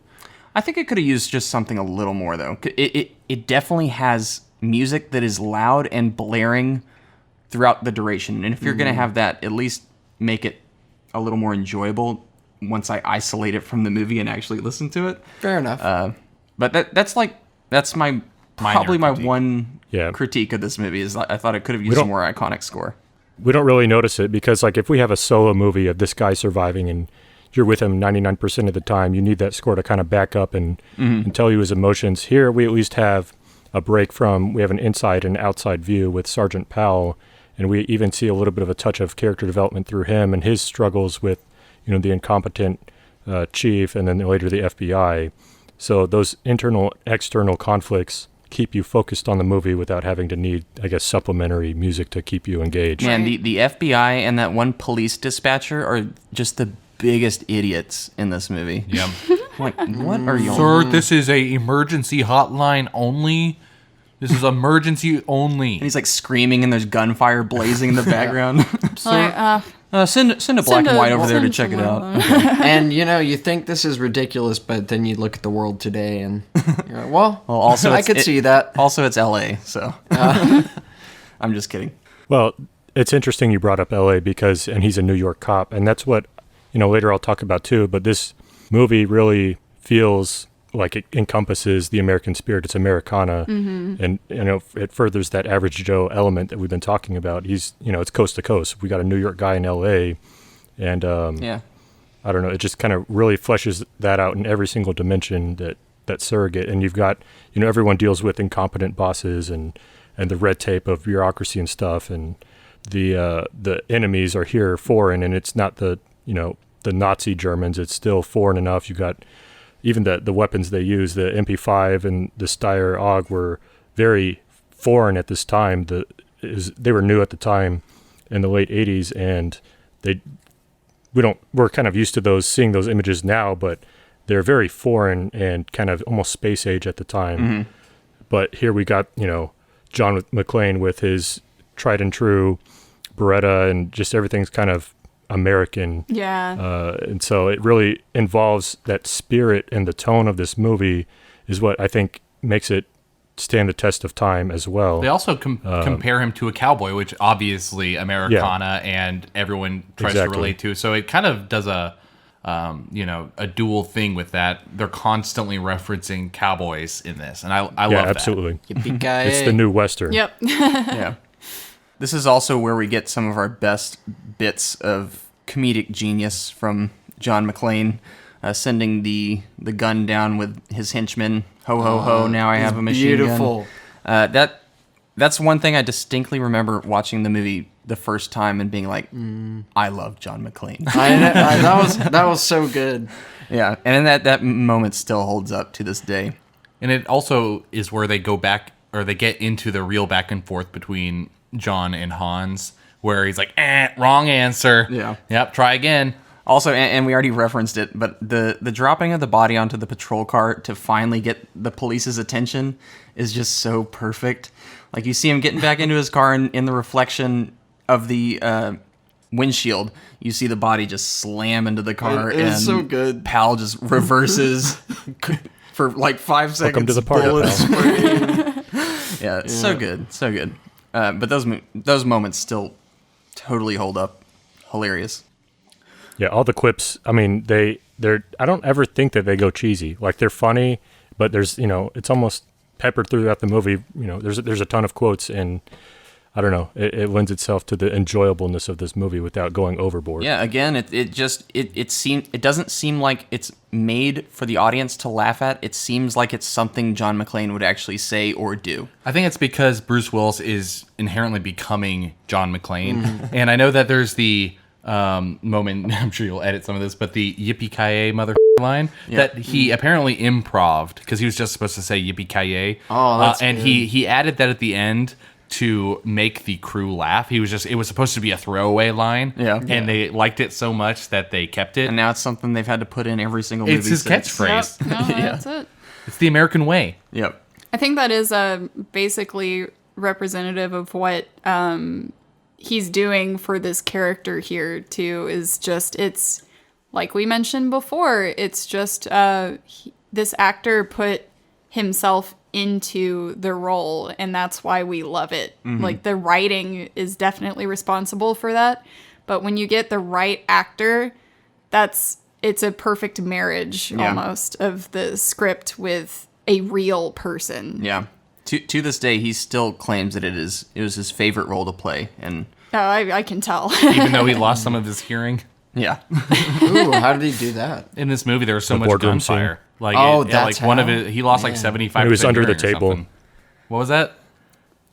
I think it could have used just something a little more, though. It definitely has music that is loud and blaring throughout the duration. And if you're going to have that, at least make it a little more enjoyable once I isolate it from the movie and actually listen to it. Fair enough. But that's my probably my critique. one Yeah. critique of this movie is I thought it could have used a don't- more iconic score. We don't really notice it because, like, if we have a solo movie of this guy surviving and you're with him 99% of the time, you need that score to kind of back up and tell you his emotions. Here, we at least have a break we have an inside and outside view with Sergeant Powell, and we even see a little bit of a touch of character development through him and his struggles with, the incompetent chief and then later the FBI. So those internal, external conflicts keep you focused on the movie without having to need, I guess, supplementary music to keep you engaged. Man, the FBI and that one police dispatcher are just the biggest idiots in this movie. Yep. Like, what are you? Sir, this is a emergency hotline only. This is emergency only. And he's like screaming, and there's gunfire blazing in the background. Send a black and white over there to check it out. And, you think this is ridiculous, but then you look at the world today and you're like, well also, I could see that. Also, it's L.A., so I'm just kidding. Well, it's interesting you brought up L.A. and he's a New York cop, and that's what, later I'll talk about too, but this movie really feels like it encompasses the American spirit. It's Americana, and, it furthers that average Joe element that we've been talking about. He's, it's coast to coast. We got a New York guy in L.A., and I don't know, it just kind of really fleshes that out in every single dimension that surrogate. And you've got, everyone deals with incompetent bosses and and the red tape of bureaucracy and stuff, and the enemies are here foreign, and it's not the Nazi Germans. It's still foreign enough. You got even the weapons they use, the MP5 and the Steyr AUG were very foreign at this time. They were new at the time in the late 80s, and we're kind of used to seeing those images now, but they're very foreign and kind of almost space age at the time. Mm-hmm. But here we got, John Mclean with his tried and true Beretta, and just everything's kind of American. Yeah. And so it really involves that spirit, and the tone of this movie is what I think makes it stand the test of time as well. They also compare him to a cowboy, which obviously Americana and everyone tries to relate to. So it kind of does a dual thing with that. They're constantly referencing cowboys in this, and I love that. Absolutely. Yippee-ki-yay. It's the new Western. Yep. Yeah. This is also where we get some of our best bits of comedic genius from John Mclean, sending the gun down with his henchmen. Ho, ho, ho, now I have a machine beautiful. gun. That's one thing I distinctly remember watching the movie the first time and being like, I love John Mclean. That was so good. Yeah, and that moment still holds up to this day. And it also is where they go back, or they get into the real back and forth between John and Hans, where he's like, wrong answer. Yeah. Yep, try again. Also, and we already referenced it, but the dropping of the body onto the patrol car to finally get the police's attention is just so perfect. Like, you see him getting back into his car, and in the reflection of the windshield, you see the body just slam into the car, and so good. Pal just reverses for like 5 seconds. Welcome to the party, Pal. Yeah, it's so good, so good. But those moments still totally hold up. Hilarious. Yeah, all the quips. I mean, they're. I don't ever think that they go cheesy. Like, they're funny, but there's it's almost peppered throughout the movie. There's a ton of quotes, and I don't know. It lends itself to the enjoyableness of this movie without going overboard. Yeah, again, it doesn't seem like it's made for the audience to laugh at. It seems like it's something John Mclean would actually say or do. I think it's because Bruce Willis is inherently becoming John Mclean. And I know that there's the moment, I'm sure you'll edit some of this, but the yippee-ki-yay mother line that he apparently improv'd, because he was just supposed to say yippee-ki-yay. Oh, that's and good. he added that at the end to make the crew laugh. It was supposed to be a throwaway line. Yeah. And they liked it so much that they kept it. And now it's something they've had to put in every single movie. It's his since. catchphrase. Yep. No, that's it. It's the American way. Yep. I think that is basically representative of what he's doing for this character here too. Is just, it's like we mentioned before, it's just this actor put himself into the role, and that's why we love it. Like, the writing is definitely responsible for that, but when you get the right actor, it's a perfect marriage almost of the script with a real person. Yeah. To this day, he still claims that it was his favorite role to play, and Oh, I can tell. Even though he lost some of his hearing. yeah. Ooh, how did he do that? In this movie, there was so The much boardroom scene. gunfire. Like, That's one of how? it, he lost like Man. 75%. When he was under the hearing or table. something. What was that?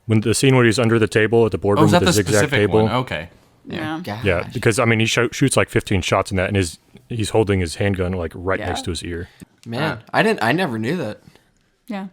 When the scene where he's under the table at the Oh, boardroom was with that the the zigzag specific table. one? Okay. Yeah. Gosh. Yeah, because I mean, he shoots like 15 shots in that, and he's holding his handgun like right Yeah. next to his ear. Man, I never knew that. Yeah.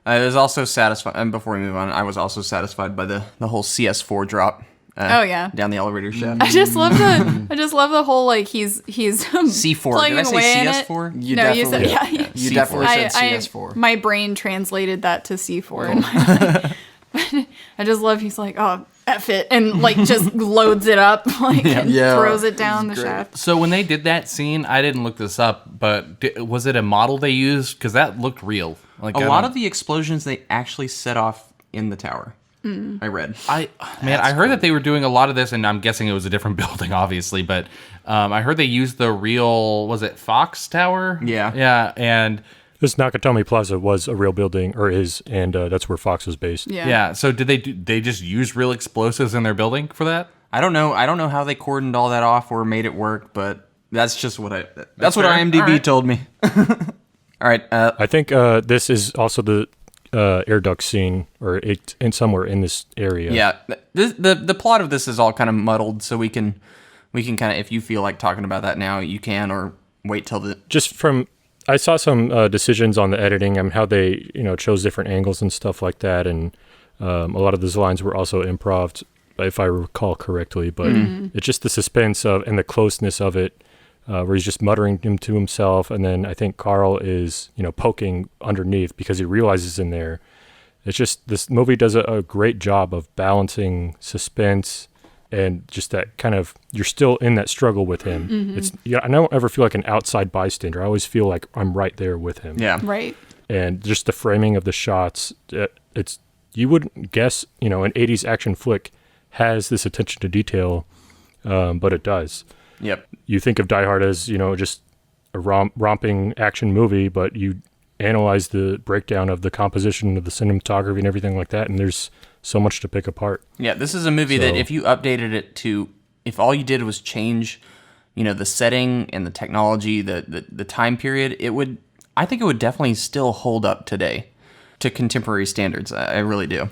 I was also satisfied, and before we move on, I was also satisfied by the whole CS4 drop. Oh, yeah. Down the elevator shaft. I just love the whole, like, he's C4. plugging Did I say away in CS4? it. You No, you definitely, said you C4. definitely said I- CS4. My brain translated that to C4 in my mind. I just love, he's like, oh, F it, and like just loads it up, like and Yeah. throws it down the It's great. shaft. So when they did that scene, I didn't look this up, but was it a model they used? Because that looked real. Like A lot of the explosions they actually set off in the tower. I read. I heard that they were doing a lot of this, and I'm guessing it was a different building, obviously. But I heard they used the real, was it Fox Tower? Yeah. Yeah, and This Nakatomi Plaza was a real building, or is, and that's where Fox was based. yeah. So did they just use real explosives in their building for that? I don't know how they cordoned all that off or made it work, but that's just what that's what fair. IMDb All right. told me. All right. I think this is also air duct scene, or in somewhere in this area. Yeah, the plot of this is all kind of muddled, so we can kind of, if you feel like talking about that now, you can, or wait till the... Just from, I saw some decisions on the editing and how they, chose different angles and stuff like that, and a lot of those lines were also improv, if I recall correctly, but it's just the suspense of and the closeness of it, where he's just muttering him to himself, and then I think Carl is, poking underneath because he realizes in there. It's just, this movie does a great job of balancing suspense and just that kind of, you're still in that struggle with him. I don't ever feel like an outside bystander. I always feel like I'm right there with him. Yeah. Right. And just the framing of the shots, you wouldn't guess, an 80s action flick has this attention to detail, but it does. Yep. You think of Die Hard as, just a romping action movie, but you analyze the breakdown of the composition of the cinematography and everything like that, and there's so much to pick apart. Yeah, this is a movie that if you updated it to, if all you did was change, the setting and the technology, the time period, I think it would definitely still hold up today to contemporary standards. I really do.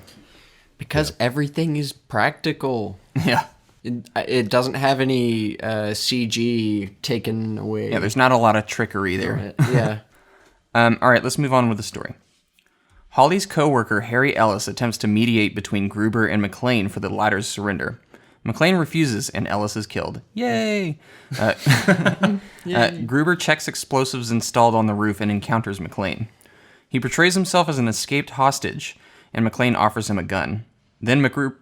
Because everything is practical. Yeah. It doesn't have any CG taken away. Yeah, there's not a lot of trickery there. Yeah. All right, let's move on with the story. Holly's co-worker, Harry Ellis, attempts to mediate between Gruber and Mclean for the latter's surrender. Mclean refuses, and Ellis is killed. Yay! Gruber checks explosives installed on the roof and encounters Mclean. He portrays himself as an escaped hostage, and Mclean offers him a gun. Then Gruber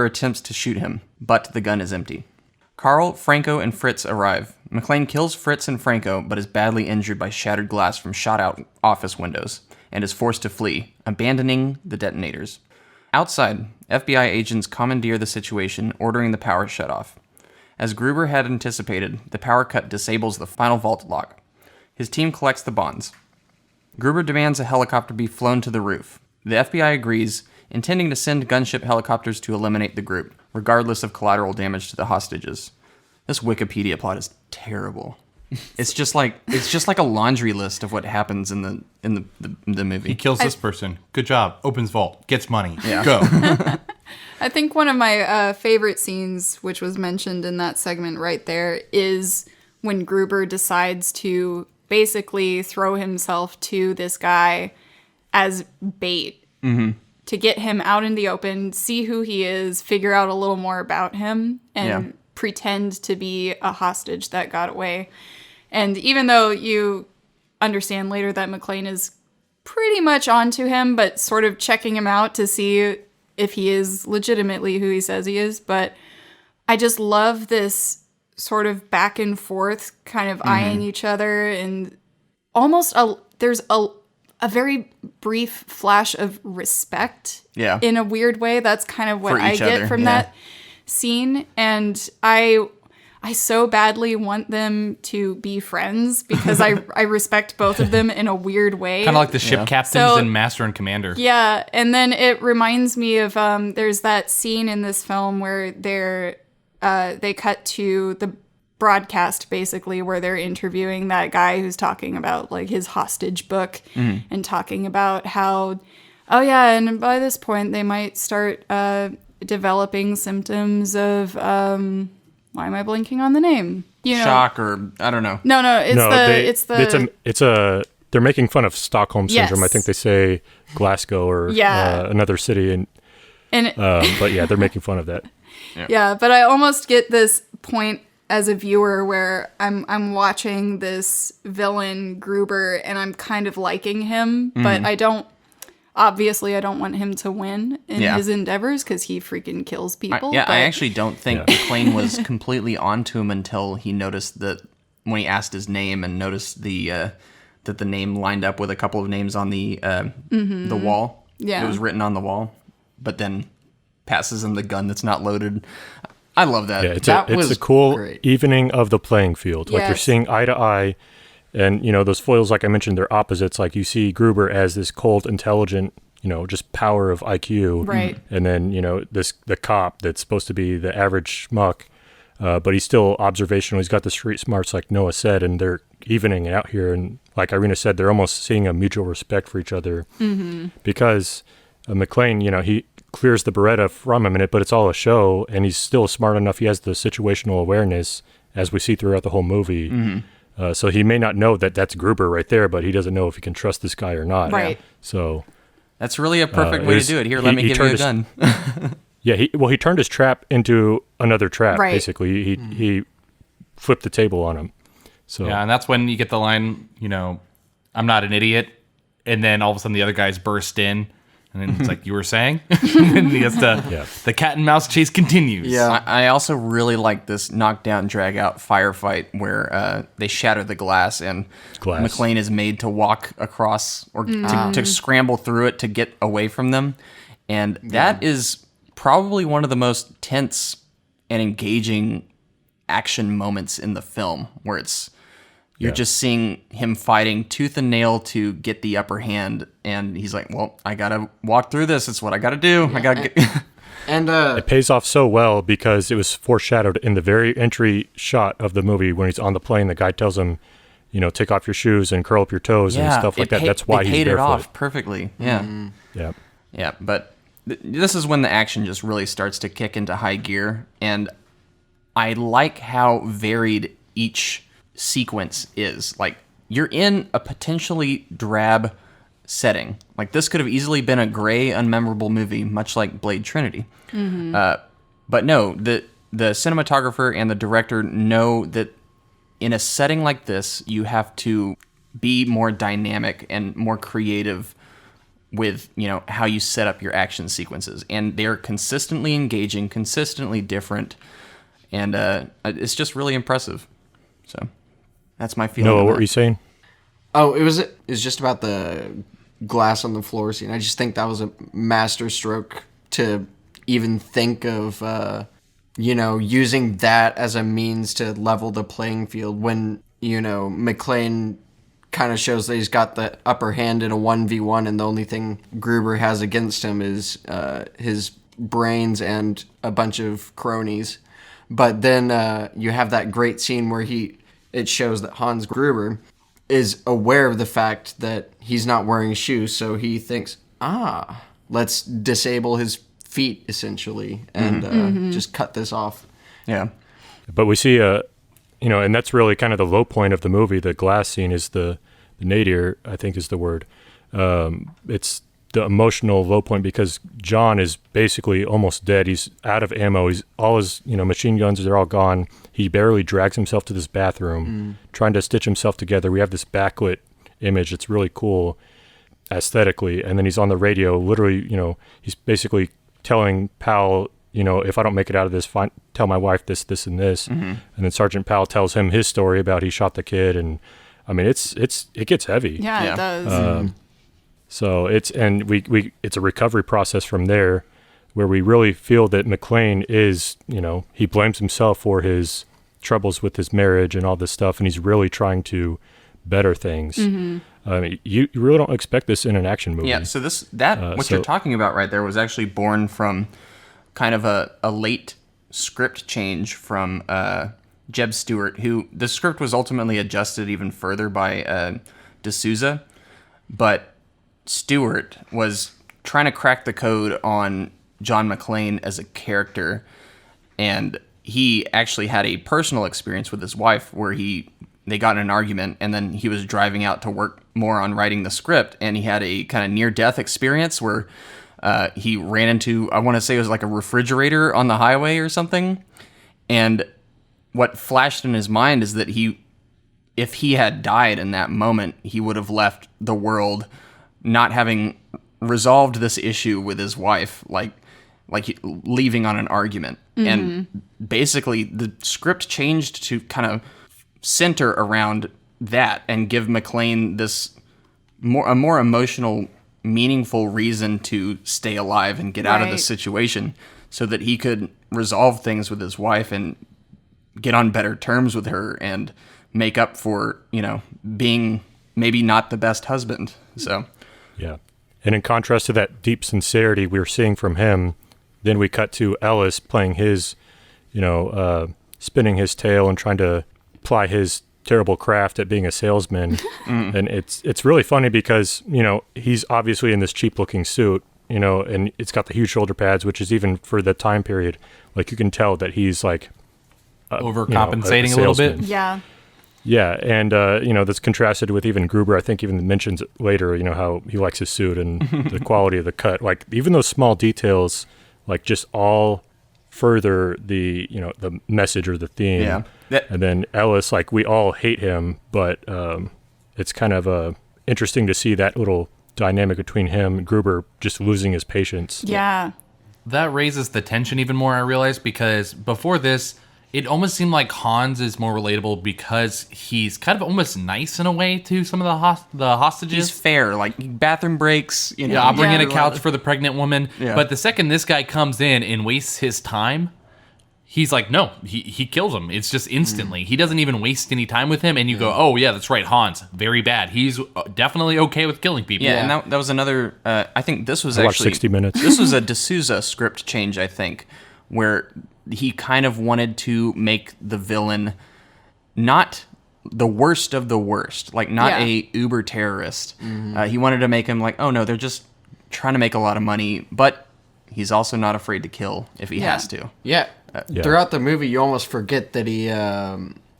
attempts to shoot him, but the gun is empty. Carl, Franco, and Fritz arrive. Mclean kills Fritz and Franco, but is badly injured by shattered glass from shot-out office windows, and is forced to flee, abandoning the detonators. Outside, FBI agents commandeer the situation, ordering the power shut off. As Gruber had anticipated, the power cut disables the final vault lock. His team collects the bonds. Gruber demands a helicopter be flown to the roof. The FBI agrees, intending to send gunship helicopters to eliminate the group, regardless of collateral damage to the hostages. This Wikipedia plot is terrible. It's just like a laundry list of what happens in the movie. He kills this person. Good job. Opens vault. Gets money. Yeah. Go. I think one of my favorite scenes, which was mentioned in that segment right there, is when Gruber decides to basically throw himself to this guy as bait to get him out in the open, see who he is, figure out a little more about him, and pretend to be a hostage that got away. And even though you understand later that Mclean is pretty much onto him, but sort of checking him out to see if he is legitimately who he says he is. But I just love this sort of back and forth kind of eyeing each other, and almost there's a very brief flash of respect in a weird way. That's kind of what I get from that scene. And I so badly want them to be friends because I respect both of them in a weird way. Kind of like the ship captains and master and commander. Yeah, and then it reminds me of there's that scene in this film where they cut to the broadcast basically where they're interviewing that guy who's talking about like his hostage book and talking about how, and by this point they might start developing symptoms of why am I blanking on the name? Shock, or I don't know. No, they're making fun of Stockholm syndrome. Yes. I think they say Glasgow or another city, and but yeah, they're making fun of that. Yeah, but I almost get this point as a viewer where I'm watching this villain Gruber and I'm kind of liking him, but I don't want him to win in his endeavors because he freaking kills people. I actually don't think Mclean was completely onto him until he noticed that when he asked his name and noticed that the name lined up with a couple of names on the wall. Yeah, it was written on the wall, but then passes him the gun that's not loaded. I love that. Yeah, it's a cool evening of the playing field. Like you're seeing eye to eye. And, those foils, like I mentioned, they're opposites. Like you see Gruber as this cold, intelligent, just power of IQ. Right. And then, the cop that's supposed to be the average schmuck but he's still observational. He's got the street smarts, like Noah said, and they're evening it out here. And like Irina said, they're almost seeing a mutual respect for each other because Mclean, he clears the Beretta from him in it, but it's all a show, and he's still smart enough. He has the situational awareness, as we see throughout the whole movie. So he may not know that that's Gruber right there, but he doesn't know if he can trust this guy or not. Right. So That's really a perfect way to do it. Here, let me give you a gun. Yeah, he turned his trap into another trap, Right. basically. He flipped the table on him. So Yeah, and that's when you get the line, I'm not an idiot. And then all of a sudden the other guys burst in. And then it's like, you were saying? And then he has the cat and mouse chase continues. Yeah. I also really like this knockdown, drag out firefight where they shatter the glass and Mclean is made to walk across or to scramble through it to get away from them. And that is probably one of the most tense and engaging action moments in the film, where you're just seeing him fighting tooth and nail to get the upper hand, and he's like, well, I gotta walk through this. It's what I gotta do. I gotta get... And it pays off so well because it was foreshadowed in the very entry shot of the movie when he's on the plane. The guy tells him, take off your shoes and curl up your toes and stuff like that. That's why he's paid it barefoot. off perfectly. Yeah. Yeah. But this is when the action just really starts to kick into high gear, and I like how varied each sequence is. Like, you're in a potentially drab setting. Like, this could have easily been a gray, unmemorable movie, much like Blade Trinity. But no, the cinematographer and the director know that in a setting like this, you have to be more dynamic and more creative with, how you set up your action sequences. And they're consistently engaging, consistently different, and it's just really impressive. So that's my feeling. Noah, what were you saying? Oh, it was just about the glass on the floor scene. I just think that was a master stroke to even think of, using that as a means to level the playing field when, Mclean kind of shows that he's got the upper hand in a 1v1, and the only thing Gruber has against him is his brains and a bunch of cronies. But then you have that great scene where it shows that Hans Gruber is aware of the fact that he's not wearing shoes, so he thinks, let's disable his feet, essentially, and just cut this off. Yeah. But we see, and that's really kind of the low point of the movie. The glass scene is the nadir, I think is the word. It's the emotional low point because John is basically almost dead. He's out of ammo. All his machine guns are all gone. He barely drags himself to this bathroom, trying to stitch himself together. We have this backlit image. It's really cool aesthetically. And then he's on the radio. Literally, he's basically telling Powell, if I don't make it out of this, tell my wife this, this, and this. And then Sergeant Powell tells him his story about he shot the kid. And I mean, it gets heavy. Yeah, it does. So it's a recovery process from there, where we really feel that Mclean is, he blames himself for his troubles with his marriage and all this stuff, and he's really trying to better things. I mean, you really don't expect this in an action movie. Yeah. So what you're talking about right there was actually born from kind of a late script change from Jeb Stewart, who the script was ultimately adjusted even further by D'Souza, but Stewart was trying to crack the code on John Mclean as a character, and he actually had a personal experience with his wife where they got in an argument, and then he was driving out to work more on writing the script, and he had a kind of near-death experience where he ran into, I want to say it was like a refrigerator on the highway or something, and what flashed in his mind is that if he had died in that moment, he would have left the world not having resolved this issue with his wife, like leaving on an argument. And basically the script changed to kind of center around that and give Mclean a more emotional, meaningful reason to stay alive and get out of the situation, so that he could resolve things with his wife and get on better terms with her and make up for, being maybe not the best husband. So yeah. And in contrast to that deep sincerity we were seeing from him, then we cut to Ellis playing his, spinning his tail and trying to ply his terrible craft at being a salesman. And it's really funny because, he's obviously in this cheap looking suit, and it's got the huge shoulder pads, which is even for the time period, like you can tell that he's like overcompensating a little bit. Yeah. Yeah, and that's contrasted with even Gruber. I think even mentions it later, how he likes his suit and the quality of the cut. Like even those small details, like just all further the the message or the theme. Yeah. And then Ellis, like we all hate him, but it's kind of interesting to see that little dynamic between him and Gruber just losing his patience. Yeah. That raises the tension even more, I realize, because before this, it almost seemed like Hans is more relatable because he's kind of almost nice in a way to some of the hostages. He's fair, like bathroom breaks. Yeah, I'll bring in a couch for the pregnant woman. Yeah. But the second this guy comes in and wastes his time, he's like, no, he kills him. It's just instantly. He doesn't even waste any time with him. And you go, oh, yeah, that's right, Hans, very bad. He's definitely okay with killing people. Yeah, and that was another, I think this was I watched actually... 60 Minutes. This was a D'Souza script change, I think, where he kind of wanted to make the villain not the worst of the worst, like not a uber terrorist. He wanted to make him like, oh no, they're just trying to make a lot of money, but he's also not afraid to kill if he has to. Yeah. Throughout the movie, you almost forget that he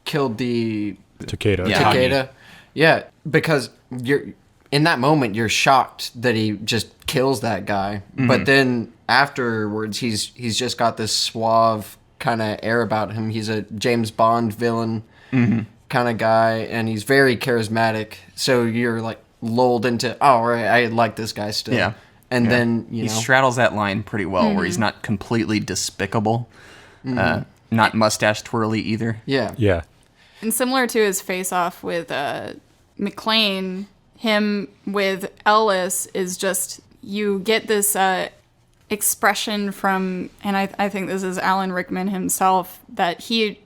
killed the Takeda. Yeah. Takeda. Yeah, because in that moment you're shocked that he just kills that guy, but then afterwards he's just got this suave kind of air about him. He's a James Bond villain kind of guy, and he's very charismatic. So you're like lulled into, oh, right, I like this guy still. Yeah. And then he straddles that line pretty well, where he's not completely despicable, not mustache twirly either. Yeah. Yeah. And similar to his face-off with Mclean, him with Ellis is just, you get this expression from, and I think this is Alan Rickman himself, that he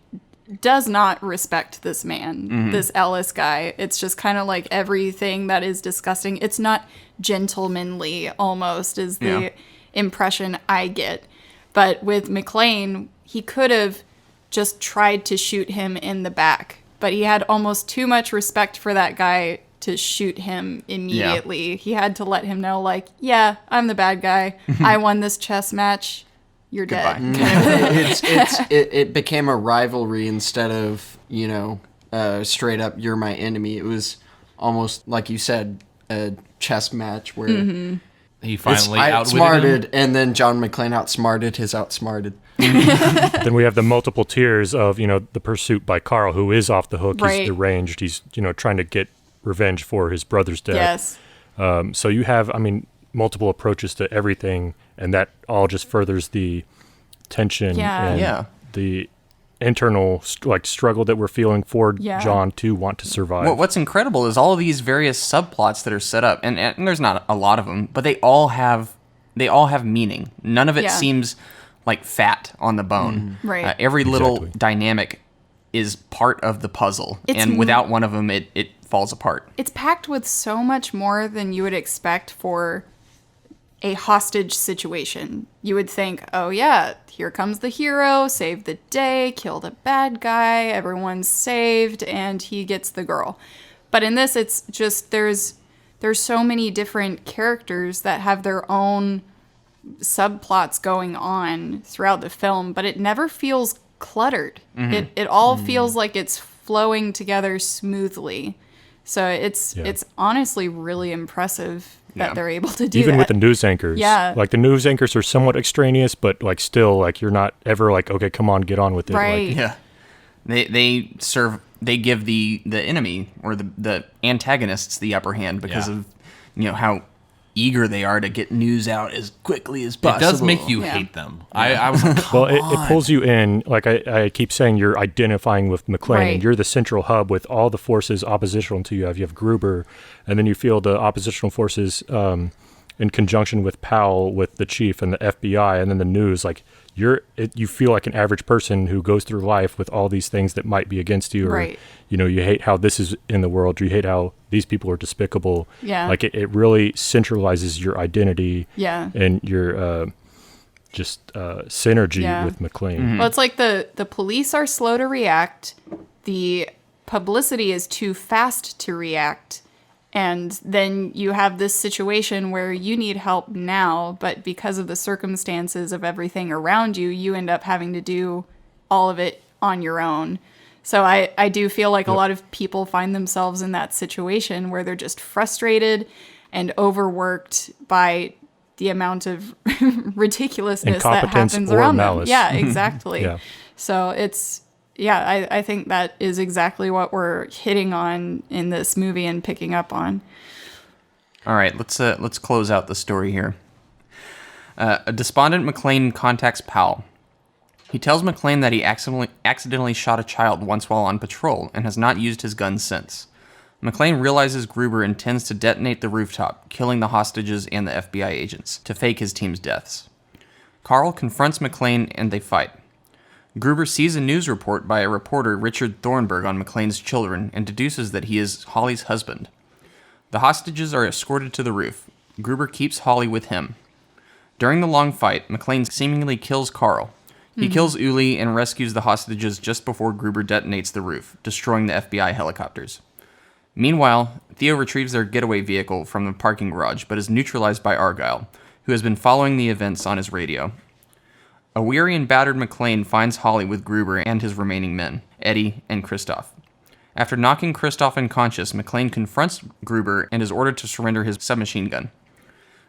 does not respect this man, this Ellis guy. It's just kind of like everything that is disgusting. It's not gentlemanly, almost, is the impression I get. But with Mclean, he could have just tried to shoot him in the back, but he had almost too much respect for that guy to shoot him immediately. He had to let him know, like, yeah, I'm the bad guy. I won this chess match. You're dead. It became a rivalry instead of, straight up, you're my enemy. It was almost, like you said, a chess match where he finally outsmarted him. And then John McClane outsmarted his outsmarted. Then we have the multiple tiers of, the pursuit by Carl, who is off the hook. Right. He's deranged. He's, trying to get revenge for his brother's death. Yes. So you have, multiple approaches to everything, and that all just furthers the tension and the internal struggle that we're feeling for John to want to survive. What's incredible is all of these various subplots that are set up, and there's not a lot of them, but they all have meaning. None of it seems like fat on the bone. Right. Every little dynamic is part of the puzzle, and without one of them, it falls apart. It's packed with so much more than you would expect for a hostage situation. You would think, oh yeah, here comes the hero, save the day, kill the bad guy, everyone's saved, and he gets the girl. But in this, it's just, there's so many different characters that have their own subplots going on throughout the film, but it never feels cluttered. It all feels like it's flowing together smoothly. So it's honestly really impressive that they're able to do Even that. with the news anchors. Yeah. Like the news anchors are somewhat extraneous, but still you're not ever okay, come on, get on with it. Right. Yeah. They give the enemy or the antagonists the upper hand because of how eager they are to get news out as quickly as possible. It does make you hate them. I was like, come it pulls you in. Like I keep saying, you're identifying with Mclean. Right. You're the central hub with all the forces oppositional to you. You have Gruber, and then you feel the oppositional forces in conjunction with Powell, with the chief and the FBI, and then the news. You feel like an average person who goes through life with all these things that might be against you, or Right. You hate how this is in the world. You hate how these people are despicable. Yeah. It really centralizes your identity. Yeah. And your just synergy with Mclean. Well, it's like the police are slow to react. The publicity is too fast to react. And then you have this situation where you need help now, but because of the circumstances of everything around you, you end up having to do all of it on your own. So I do feel like a lot of people find themselves in that situation where they're just frustrated and overworked by the amount of ridiculousness that happens around them. Yeah, exactly. So it's, I think that is exactly what we're hitting on in this movie and picking up on. All right, let's close out the story here. A despondent Mclean contacts Powell. He tells Mclean that he accidentally shot a child once while on patrol and has not used his gun since. Mclean realizes Gruber intends to detonate the rooftop, killing the hostages and the FBI agents, to fake his team's deaths. Carl confronts Mclean and they fight. Gruber sees a news report by a reporter, Richard Thornburg, on Mclean's children and deduces that he is Holly's husband. The hostages are escorted to the roof. Gruber keeps Holly with him. During the long fight, Mclean seemingly kills Carl. He kills Uli and rescues the hostages just before Gruber detonates the roof, destroying the FBI helicopters. Meanwhile, Theo retrieves their getaway vehicle from the parking garage, but is neutralized by Argyle, who has been following the events on his radio. A weary and battered Mclean finds Holly with Gruber and his remaining men, Eddie and Christoph. After knocking Christoph unconscious, Mclean confronts Gruber and is ordered to surrender his submachine gun.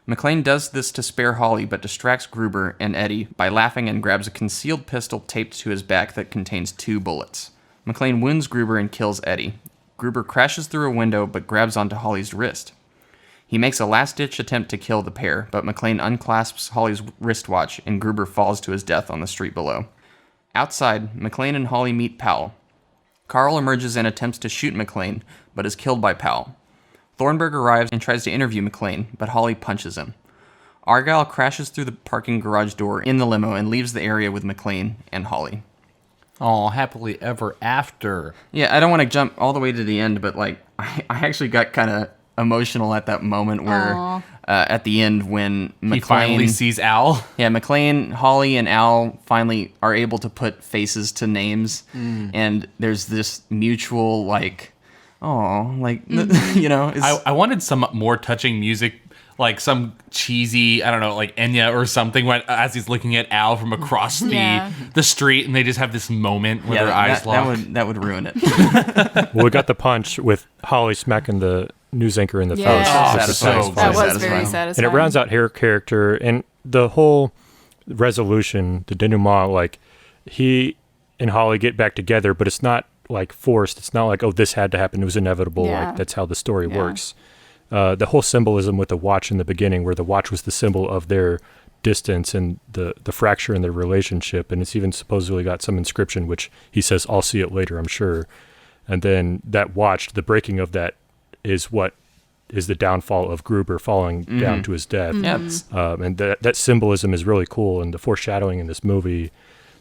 Mclean does this to spare Holly, but distracts Gruber and Eddie by laughing and grabs a concealed pistol taped to his back that contains 2 bullets. Mclean wounds Gruber and kills Eddie. Gruber crashes through a window but grabs onto Holly's wrist. He makes a last-ditch attempt to kill the pair, but Mclean unclasps Holly's wristwatch and Gruber falls to his death on the street below. Outside, Mclean and Holly meet Powell. Carl emerges and attempts to shoot Mclean, but is killed by Powell. Thornburg arrives and tries to interview Mclean, but Holly punches him. Argyle crashes through the parking garage door in the limo and leaves the area with Mclean and Holly. Oh, happily ever after. Yeah, I don't want to jump all the way to the end, but like I actually got kind of emotional at that moment where at the end when Mclean He finally sees Al. Yeah, Mclean, Holly, and Al finally are able to put faces to names, and there's this mutual like, you know. I wanted some more touching music, like some cheesy, I don't know, like Enya or something, when, as he's looking at Al from across the street, and they just have this moment where their eyes lock. That would ruin it. Well, we got the punch with Holly smacking the news anchor in the face. That was very satisfying. And it rounds out her character and the whole resolution, the denouement, like he and Holly get back together, but it's not like forced. It's not like, oh, this had to happen. It was inevitable. Like that's how the story works. The whole symbolism with the watch in the beginning, where the watch was the symbol of their distance and the fracture in their relationship. And it's even supposedly got some inscription, which he says, I'll see it later, I'm sure. And then that watch, the breaking of that is what is the downfall of Gruber falling down to his death. And that symbolism is really cool. And the foreshadowing in this movie,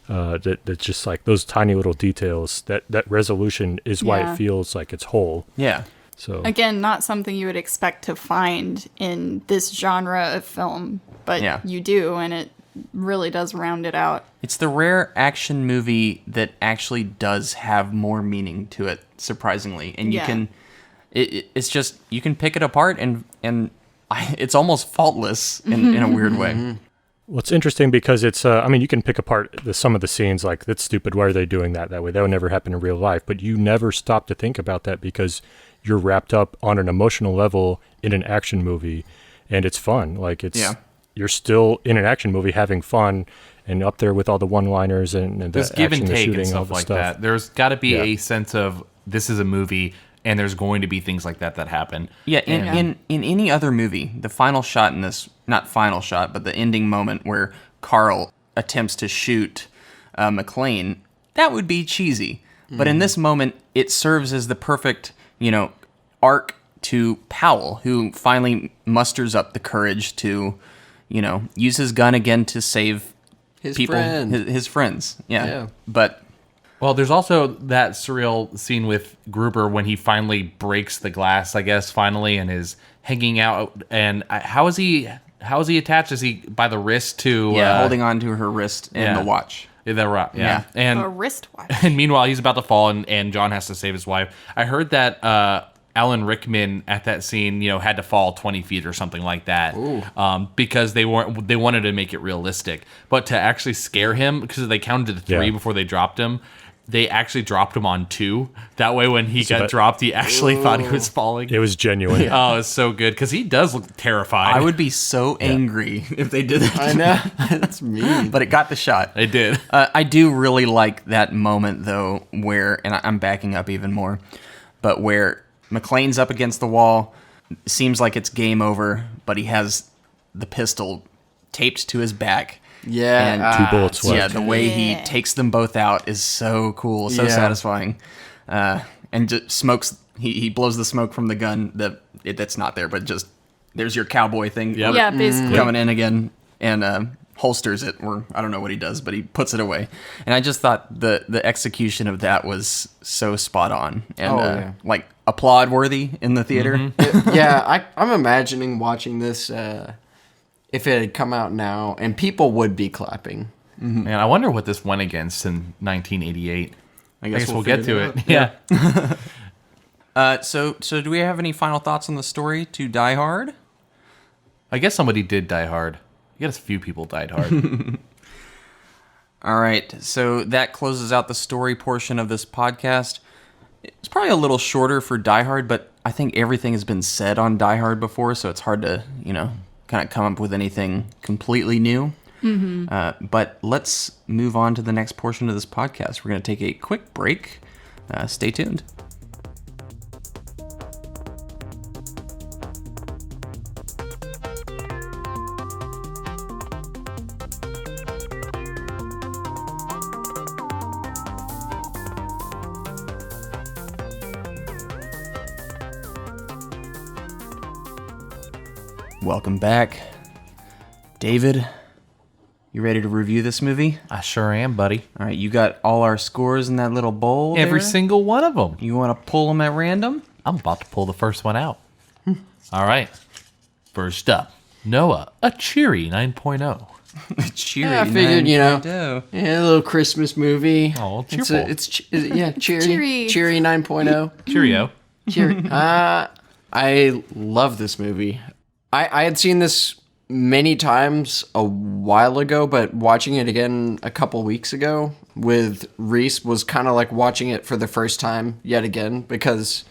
that's just like those tiny little details, that resolution is why it feels like it's whole. Yeah. So again, not something you would expect to find in this genre of film, but you do, and it really does round it out. It's the rare action movie that actually does have more meaning to it, surprisingly, and you can. It's just you can pick it apart, and it's almost faultless in a weird way. Well, it's interesting because it's, you can pick apart some of the scenes, like, that's stupid, why are they doing that way? That would never happen in real life, but you never stop to think about that because you're wrapped up on an emotional level in an action movie, and it's fun. Like, you're still in an action movie having fun, and up there with all the one-liners and there's the give action, and take the shooting, and all stuff the like stuff. that. There's got to be a sense of, this is a movie, and there's going to be things like that happen. Yeah, in any other movie, the final shot in this, not final shot, but the ending moment where Carl attempts to shoot Mclean, that would be cheesy. But in this moment, it serves as the perfect, arc to Powell, who finally musters up the courage to, use his gun again to save his people, friend. his friends. Yeah. But well, there's also that surreal scene with Gruber when he finally breaks the glass, I guess, finally, and is hanging out. And how is he How is he attached? Is he by the wrist to... holding on to her wrist and the watch. Yeah, that right. Yeah. And A wristwatch. And meanwhile, he's about to fall, and John has to save his wife. I heard that Alan Rickman at that scene, had to fall 20 feet or something like that, because they wanted to make it realistic. But to actually scare him, because they counted to 3 before they dropped him, they actually dropped him on 2. That way, when he got dropped, he actually thought he was falling. It was genuine. Oh, it's so good, because he does look terrified. I would be so angry if they did that. I know. That's mean. But it got the shot. It did. I do really like that moment, though, where, and I'm backing up even more, but where Mclean's up against the wall, seems like it's game over, but he has the pistol taped to his back. Yeah. And 2 bullets left. yeah, the way he takes them both out is so cool, so satisfying. And just smokes, he blows the smoke from the gun that's not there, but just, there's your cowboy thing. Yep. Yeah, basically. Coming in again, and holsters it, or I don't know what he does, but he puts it away. And I just thought the execution of that was so spot on, and like applaud worthy in the theater. Yeah, I'm imagining watching this if it had come out now, and people would be clapping. Man, I wonder what this went against in 1988. I guess we'll get to it. Yeah. So do we have any final thoughts on the story to Die Hard? I guess somebody did die hard. I guess a few people died hard. All right, so that closes out the story portion of this podcast. It's probably a little shorter for Die Hard, but I think everything has been said on Die Hard before, so it's hard to, kind of come up with anything completely new. But let's move on to the next portion of this podcast. We're going to take a quick break. Stay tuned. Welcome back. David, you ready to review this movie? I sure am, buddy. All right, you got all our scores in that little bowl Every there? single one of them. You want to pull them at random? I'm about to pull the first one out. All right. First up, Noah, a cheery 9.0. Cheery. Yeah, I figured, 9.0. a little Christmas movie. Oh, It's cheerful. cheery. Cheery 9.0. Cheerio. Cheery. I love this movie. I had seen this many times a while ago, but watching it again a couple weeks ago with Reese was kind of like watching it for the first time yet again, because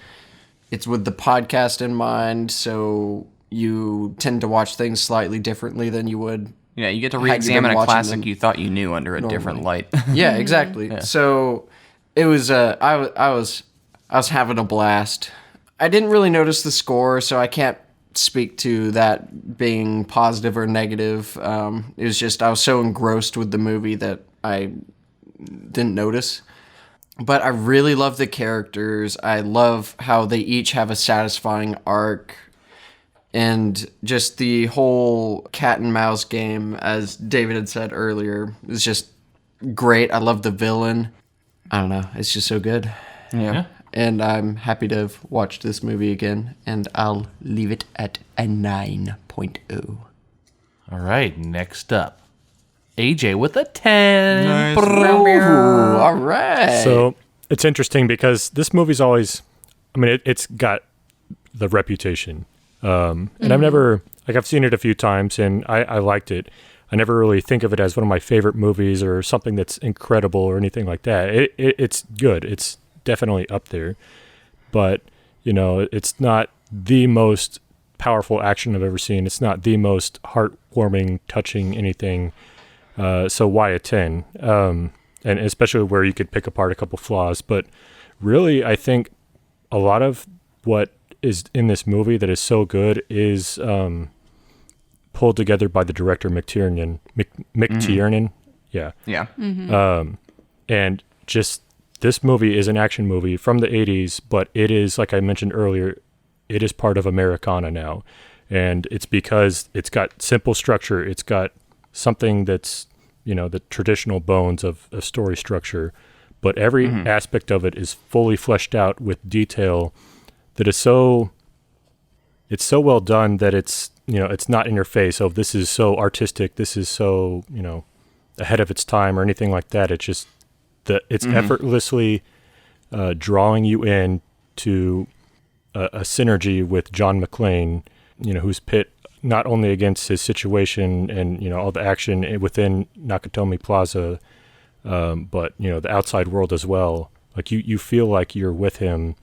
it's with the podcast in mind, so you tend to watch things slightly differently than you would. Yeah, you get to Had you been re-examine a watching classic them you thought you knew under a different light. Yeah, exactly. So it was I was having a blast. I didn't really notice the score, so I can't speak to that being positive or negative. It was just I was so engrossed with the movie that I didn't notice. But I really love the characters. I love how they each have a satisfying arc. And just the whole cat and mouse game, as David had said earlier, is just great. I love the villain. I don't know. It's just so good. Yeah. And I'm happy to have watched this movie again. And I'll leave it at a 9.0. All right, next up, AJ with a 10. Ooh, all right. So it's interesting because this movie's always, it's got the reputation. And I've never, I've seen it a few times and I liked it. I never really think of it as one of my favorite movies or something that's incredible or anything like that. It's good. It's definitely up there. But, it's not the most powerful action I've ever seen. It's not the most heartwarming, touching anything. So why a 10? And especially where you could pick apart a couple flaws. But really, I think a lot of what is in this movie that is so good is pulled together by the director McTiernan. Yeah. Yeah. And just this movie is an action movie from the 80s, but it is, like I mentioned earlier, it is part of Americana now. And it's because it's got simple structure. It's got something that's, the traditional bones of a story structure, but every aspect of it is fully fleshed out with detail that is it's so well done that it's it's not in your face. Oh, this is so artistic. This is so, ahead of its time or anything like that. It's just it's effortlessly drawing you in to a synergy with John Mclean, who's pit not only against his situation and, all the action within Nakatomi Plaza, but, the outside world as well. Like you feel like you're with him,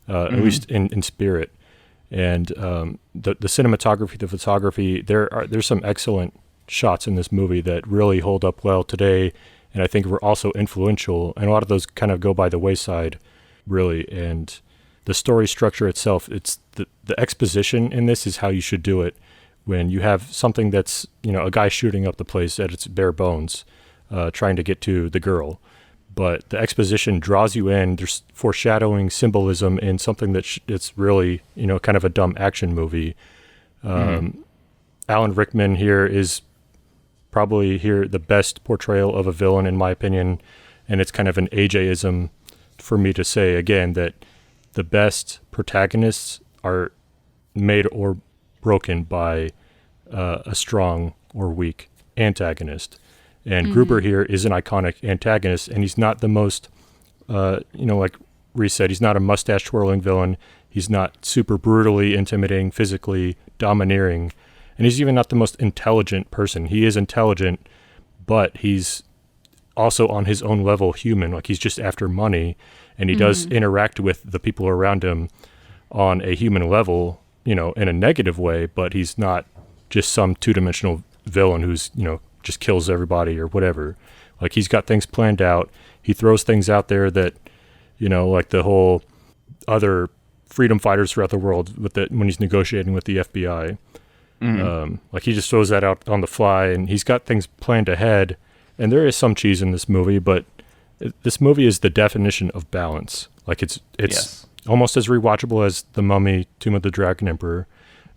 at least in spirit. And the cinematography, the photography, there's some excellent shots in this movie that really hold up well today, and I think were also influential. And a lot of those kind of go by the wayside, really. And the story structure itself, it's the exposition in this is how you should do it. When you have something that's a guy shooting up the place at its bare bones, trying to get to the girl. But the exposition draws you in. There's foreshadowing, symbolism in something that it's really, kind of a dumb action movie. Alan Rickman here is probably the best portrayal of a villain, in my opinion. And it's kind of an AJ-ism for me to say, again, that the best protagonists are made or broken by a strong or weak antagonist. And Gruber here is an iconic antagonist, and he's not the most, like Reese said, he's not a mustache-twirling villain. He's not super brutally intimidating, physically domineering, and he's even not the most intelligent person. He is intelligent, but he's also on his own level human. Like, he's just after money, and he does interact with the people around him on a human level, in a negative way, but he's not just some two-dimensional villain who's, just kills everybody or whatever. Like, he's got things planned out. He throws things out there that, like the whole other freedom fighters throughout the world when he's negotiating with the FBI. Like, he just throws that out on the fly, and he's got things planned ahead. And there is some cheese in this movie, but this movie is the definition of balance. Like, it's almost as rewatchable as The Mummy, Tomb of the Dragon Emperor.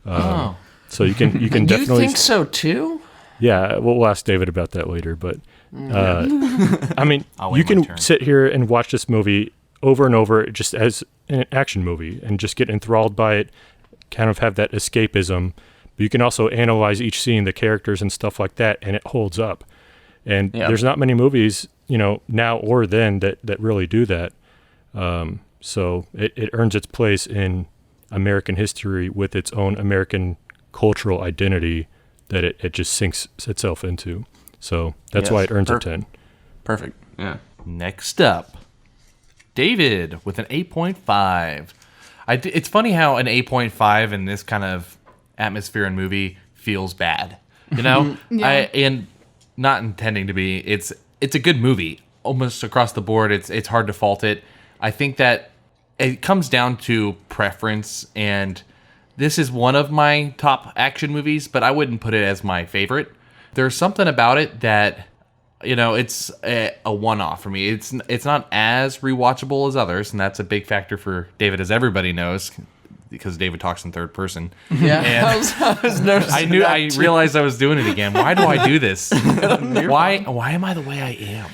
So you can definitely. You think so too? Yeah, we'll ask David about that later. But I mean, you can sit here and watch this movie over and over just as an action movie and just get enthralled by it, kind of have that escapism. But you can also analyze each scene, the characters and stuff like that, and it holds up. And there's not many movies, now or then that really do that. So it earns its place in American history with its own American cultural identity that it just sinks itself into. So that's why it earns a 10. Perfect. Yeah. Next up, David with an 8.5. It's funny how an 8.5 in this kind of atmosphere and movie feels bad, and not intending to be. It's a good movie almost across the board. It's hard to fault it. I think that it comes down to preference, and this is one of my top action movies, but I wouldn't put it as my favorite. There's something about it that, it's a one-off for me. It's not as rewatchable as others, and that's a big factor for David, as everybody knows, because David talks in third person. Yeah, and I was noticing. I realized I was doing it again. Why do I do this? Why am I the way I am?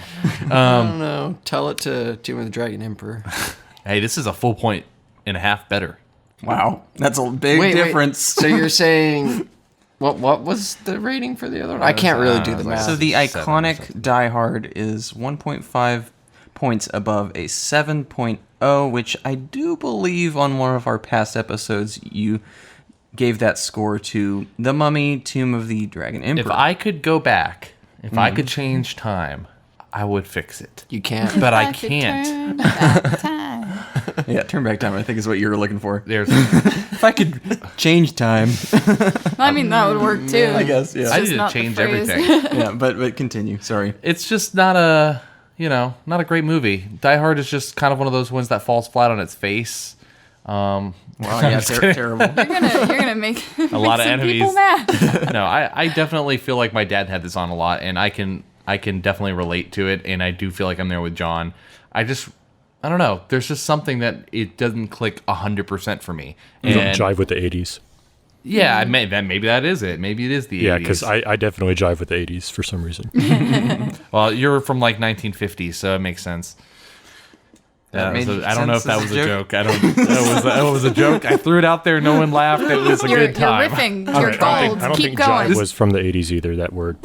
I don't know. Tell it to Tomb of the Dragon Emperor. Hey, this is a full point and a half better. Wow, that's a big difference. Wait. So you're saying, what was the rating for the other one? I can't really do the math. So the iconic Die Hard is 1.5 points above a 7.0, which I do believe on one of our past episodes you gave that score to The Mummy, Tomb of the Dragon Emperor. If I could go back, if I could change time, I would fix it. You can't. But I can't. Turn back time. Yeah, turn back time, I think is what you were looking for. If I could change time. I mean, that would work too. I guess, yeah. I just need not to the change phrase. everything. Yeah, but continue. Sorry. It's just not a great movie. Die Hard is just kind of one of those ones that falls flat on its face. Wow, yeah, terrible. You're gonna make A lot of some enemies. people mad. No, I definitely feel like my dad had this on a lot, and I can definitely relate to it, and I do feel like I'm there with John. I don't know. There's just something that it doesn't click 100% for me. You don't jive with the 80s. Yeah, maybe that is it. Maybe it is the 80s. Yeah, because I definitely jive with the 80s for some reason. Well, you're from like 1950s, so it makes sense. Yeah, made I don't know if sense that as was a a joke. I don't. That was a joke. I threw it out there. No one laughed. It was a You're good time. riffing. All You're right, gold. I don't Keep think going. jive was from the 80s either, that word.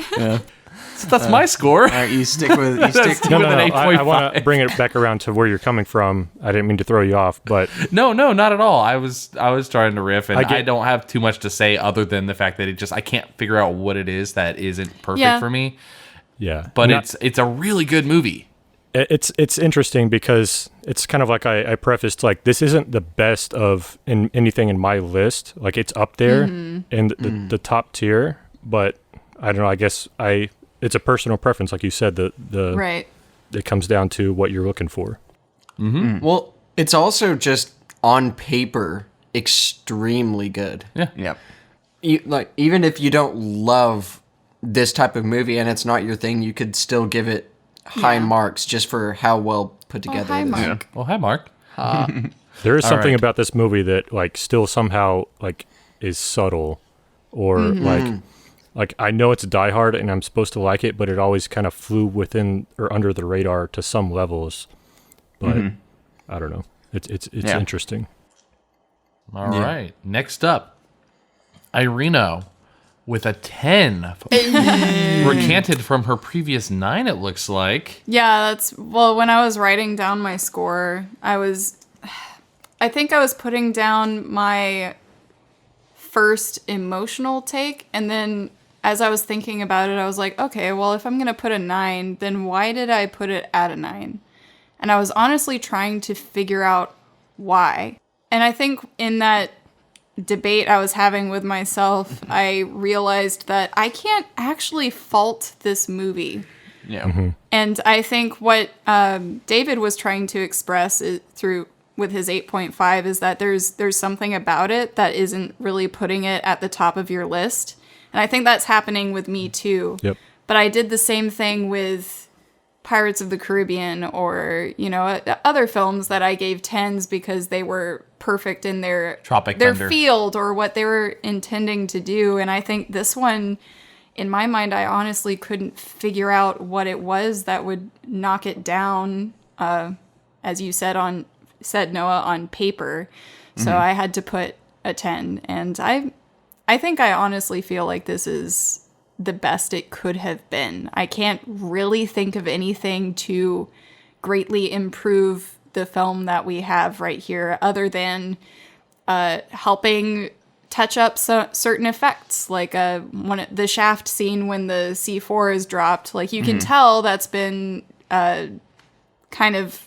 That's my score. All right, you stick with With No, an I want 8.5. to bring it back around to where you're coming from. I didn't mean to throw you off, but No, not at all. I was trying to riff, and I I, get- don't have too much to say other than the fact that I can't figure out what it is that isn't perfect Yeah. for me. yeah. But Not- it's a really good movie. It's interesting because it's kind of like I prefaced, like, this isn't the best of anything in my list. Like, it's up there in the top tier, but I don't know. I guess it's a personal preference, like you said. The Right. It comes down to what you're looking for. Well, it's also just on paper extremely good. Yep. Like, even if you don't love this type of movie and it's not your thing, you could still give it high marks just for how well put together high it is. mark. Well, hi, Mark. There is something right. about this movie that, like, still somehow, like, is subtle, or like I know it's Die Hard and I'm supposed to like it, but it always kind of flew within or under the radar to some levels. But I don't know. It's Yeah. interesting. All right. Next up, Irino with a 10. Recanted from her previous 9, it looks like. Yeah, well, when I was writing down my score, I think I was putting down my first emotional take, and then as I was thinking about it, I was like, okay, well, if I'm going to put a 9, then why did I put it at a 9? And I was honestly trying to figure out why. And I think in that debate I was having with myself, I realized that I can't actually fault this movie. Yeah. And I think what David was trying to express with his 8.5 is that there's something about it that isn't really putting it at the top of your list. And I think that's happening with me too. Yep. But I did the same thing with Pirates of the Caribbean or, other films that I gave 10s because they were perfect in their Tropic their Thunder. field or what they were intending to do. And I think this one, in my mind, I honestly couldn't figure out what it was that would knock it down, as you said Noah, on paper. So I had to put a 10. And I think I honestly feel like this is the best it could have been. I can't really think of anything to greatly improve the film that we have right here other than helping touch up certain effects, like the shaft scene when the C4 is dropped. Like, you can tell that's been kind of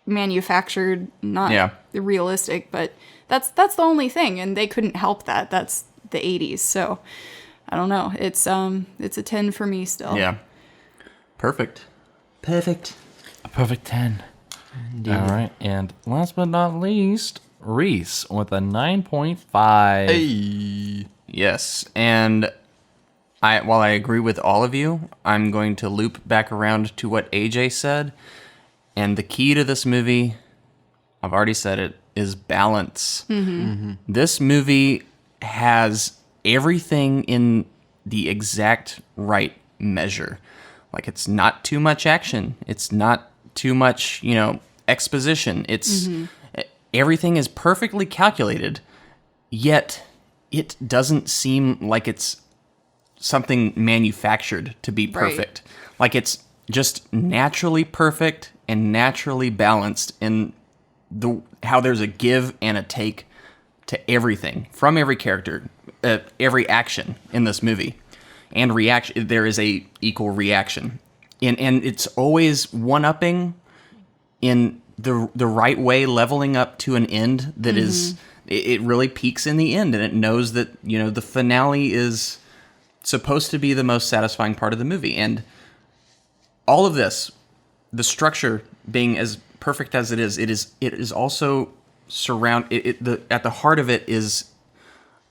manufactured, not realistic, but that's the only thing, and they couldn't help that. That's the 80s, so I don't know. It's a 10 for me still. Yeah. Perfect. A perfect 10. All right. And last but not least, Reese with a 9.5. Yes, and while I agree with all of you, I'm going to loop back around to what AJ said. And the key to this movie, I've already said it, is balance. This movie has everything in the exact right measure. Like, it's not too much action. It's not too much, exposition. It's everything is perfectly calculated, yet it doesn't seem like it's something manufactured to be perfect. Like, it's just naturally perfect and naturally balanced in how there's a give and a take to everything from every character, every action in this movie, and reaction. There is a equal reaction, and it's always one-upping in the right way, leveling up to an end that is. It really peaks in the end, and it knows that the finale is supposed to be the most satisfying part of the movie, and all of this, the structure being as perfect as it is also at the heart of it is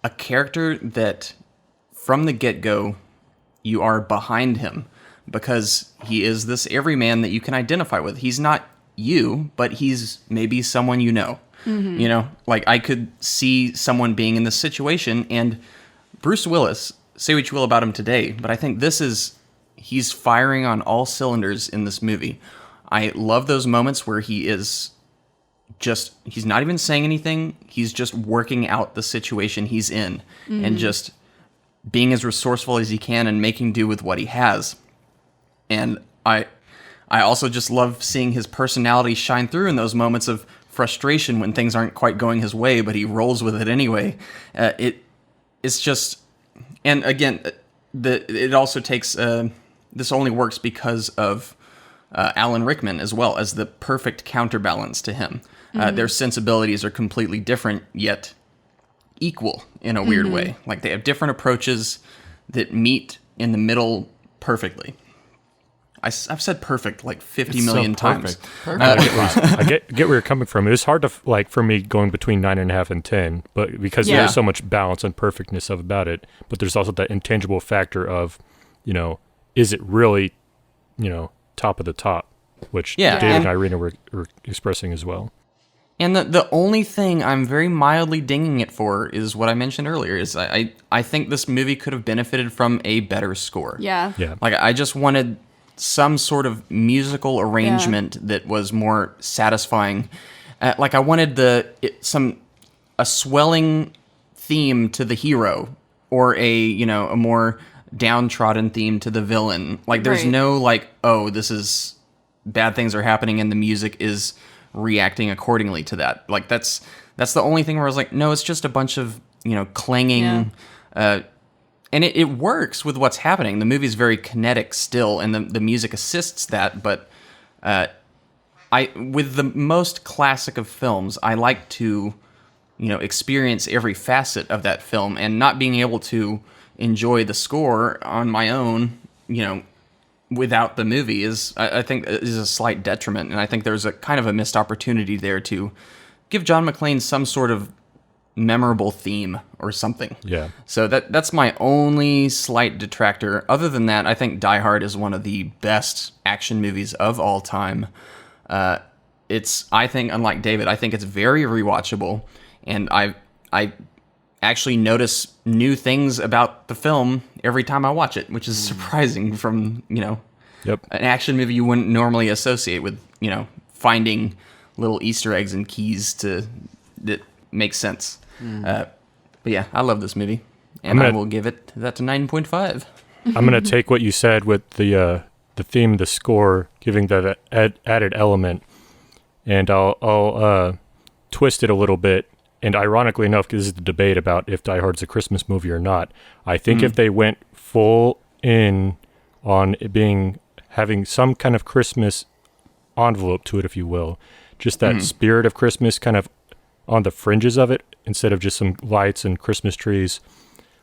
a character that from the get-go you are behind him because he is this everyman that you can identify with. He's not you, but he's maybe someone you know. Like, I could see someone being in this situation, and Bruce Willis, say what you will about him today, but I think he's firing on all cylinders in this movie. I love those moments where he is he's not even saying anything. He's just working out the situation he's in and just being as resourceful as he can and making do with what he has. And I also just love seeing his personality shine through in those moments of frustration when things aren't quite going his way, but he rolls with it anyway. It's just, and again, it also takes, this only works because of Alan Rickman as well as the perfect counterbalance to him. Their sensibilities are completely different, yet equal in a weird way. Like they have different approaches that meet in the middle perfectly. I've said perfect like 50 million times. I get where you're coming from. It was hard to for me going between 9.5 and 10, but because there's so much balance and perfectness about it. But there's also that intangible factor of, is it really, top of the top, which David and Irina were expressing as well. And the only thing I'm very mildly dinging it for is what I mentioned earlier, is I think this movie could have benefited from a better score. Yeah. Like, I just wanted some sort of musical arrangement that was more satisfying. Like, I wanted a swelling theme to the hero, or a more downtrodden theme to the villain. Like, there's no, this is bad things are happening and the music is reacting accordingly to that. Like, that's the only thing where I was like, no, it's just a bunch of clanging, and it works with what's happening. The movie's very kinetic still, and the music assists that. But with the most classic of films, I like to experience every facet of that film, and not being able to enjoy the score on my own, without the movie I think is a slight detriment. And I think there's a kind of a missed opportunity there to give John McClane some sort of memorable theme or something. Yeah. So that's my only slight detractor. Other than that, I think Die Hard is one of the best action movies of all time. I think, unlike David, I think it's very rewatchable, and I actually notice new things about the film every time I watch it, which is surprising from, an action movie you wouldn't normally associate with, finding little Easter eggs and keys that make sense. But yeah, I love this movie, and I will give it that to 9.5. I'm going to take what you said with the theme, the score, giving that added element, and I'll twist it a little bit. And ironically enough, because this is the debate about if Die Hard's a Christmas movie or not, I think if they went full in on it having some kind of Christmas envelope to it, if you will, just that spirit of Christmas kind of on the fringes of it, instead of just some lights and Christmas trees.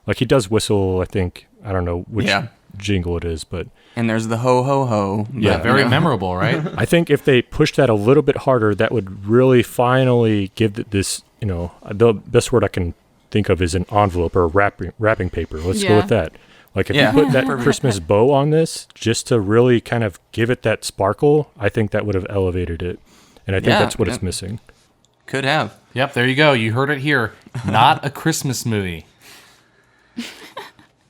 Like, he does whistle, I think, I don't know which jingle it is, but... And there's the ho, ho, ho. Yeah, very memorable, right? I think if they pushed that a little bit harder, that would really finally give this... the best word I can think of is an envelope or wrapping paper. Let's go with that. Like, if you put that Christmas bow on this, just to really kind of give it that sparkle, I think that would have elevated it. And I think that's what it's missing. Could have. Yep, there you go. You heard it here. Not a Christmas movie.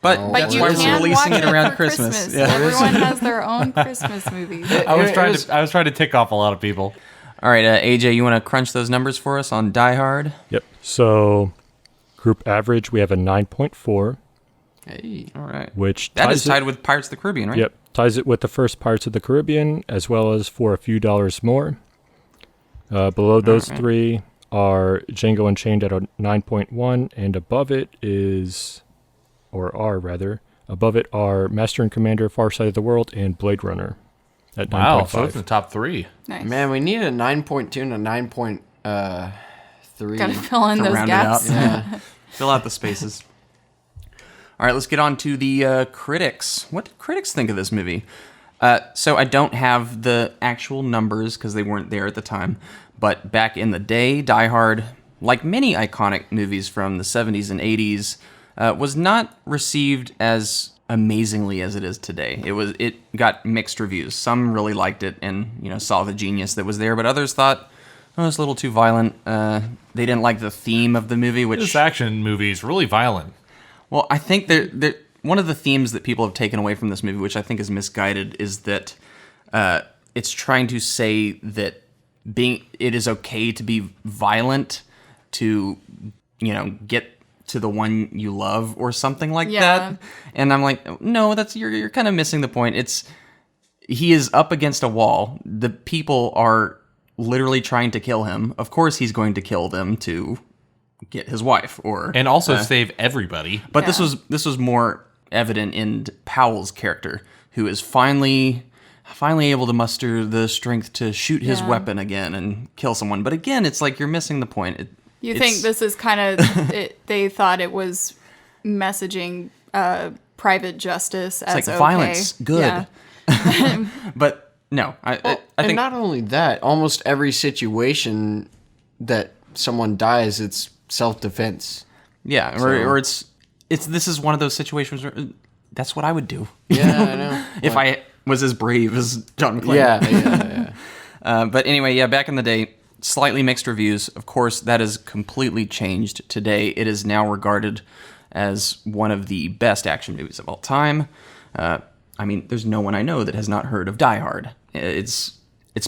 But that's why we're releasing it around Christmas. Yeah. Everyone has their own Christmas movie. I was trying to tick off a lot of people. All right, AJ, you want to crunch those numbers for us on Die Hard? Yep. So, group average, we have a 9.4. Hey, all right. Which that is tied with Pirates of the Caribbean, right? Yep. Ties it with the first Pirates of the Caribbean, as well as For a Few Dollars More. Below those three are Django Unchained at a 9.1, and above it are Master and Commander, Far Side of the World, and Blade Runner at 9.5. Wow, so it's in the top three. Nice. Man, we need a 9.2 and a 9.3. Gotta fill in those gaps. Yeah. Fill out the spaces. All right, let's get on to the critics. What did critics think of this movie? So I don't have the actual numbers because they weren't there at the time. But back in the day, Die Hard, like many iconic movies from the 70s and 80s, was not received as amazingly as it is today. It got mixed reviews. Some really liked it and saw the genius that was there, but others thought, it's a little too violent. They didn't like the theme of the movie, which this action movie is really violent. Well, I think one of the themes that people have taken away from this movie, which I think is misguided, is that it's trying to say that it is okay to be violent to, get to the one you love or something like that. And I'm like, no, you're kind of missing the point. He is up against a wall. The people are literally trying to kill him. Of course he's going to kill them to get his wife and also save everybody. But this was more evident in Powell's character, who is finally able to muster the strength to shoot his weapon again and kill someone. But again, it's like you're missing the point. You think this is kind of they thought it was messaging private justice as it's like okay. violence, good. Yeah. But no, I think and not only that, almost every situation that someone dies, it's self-defense. Yeah, or it's this is one of those situations where that's what I would do. Yeah, I know. If I was as brave as John Mclean. Yeah. But anyway, back in the day, slightly mixed reviews. Of course, that has completely changed today. It is now regarded as one of the best action movies of all time. There's no one I know that has not heard of Die Hard. It's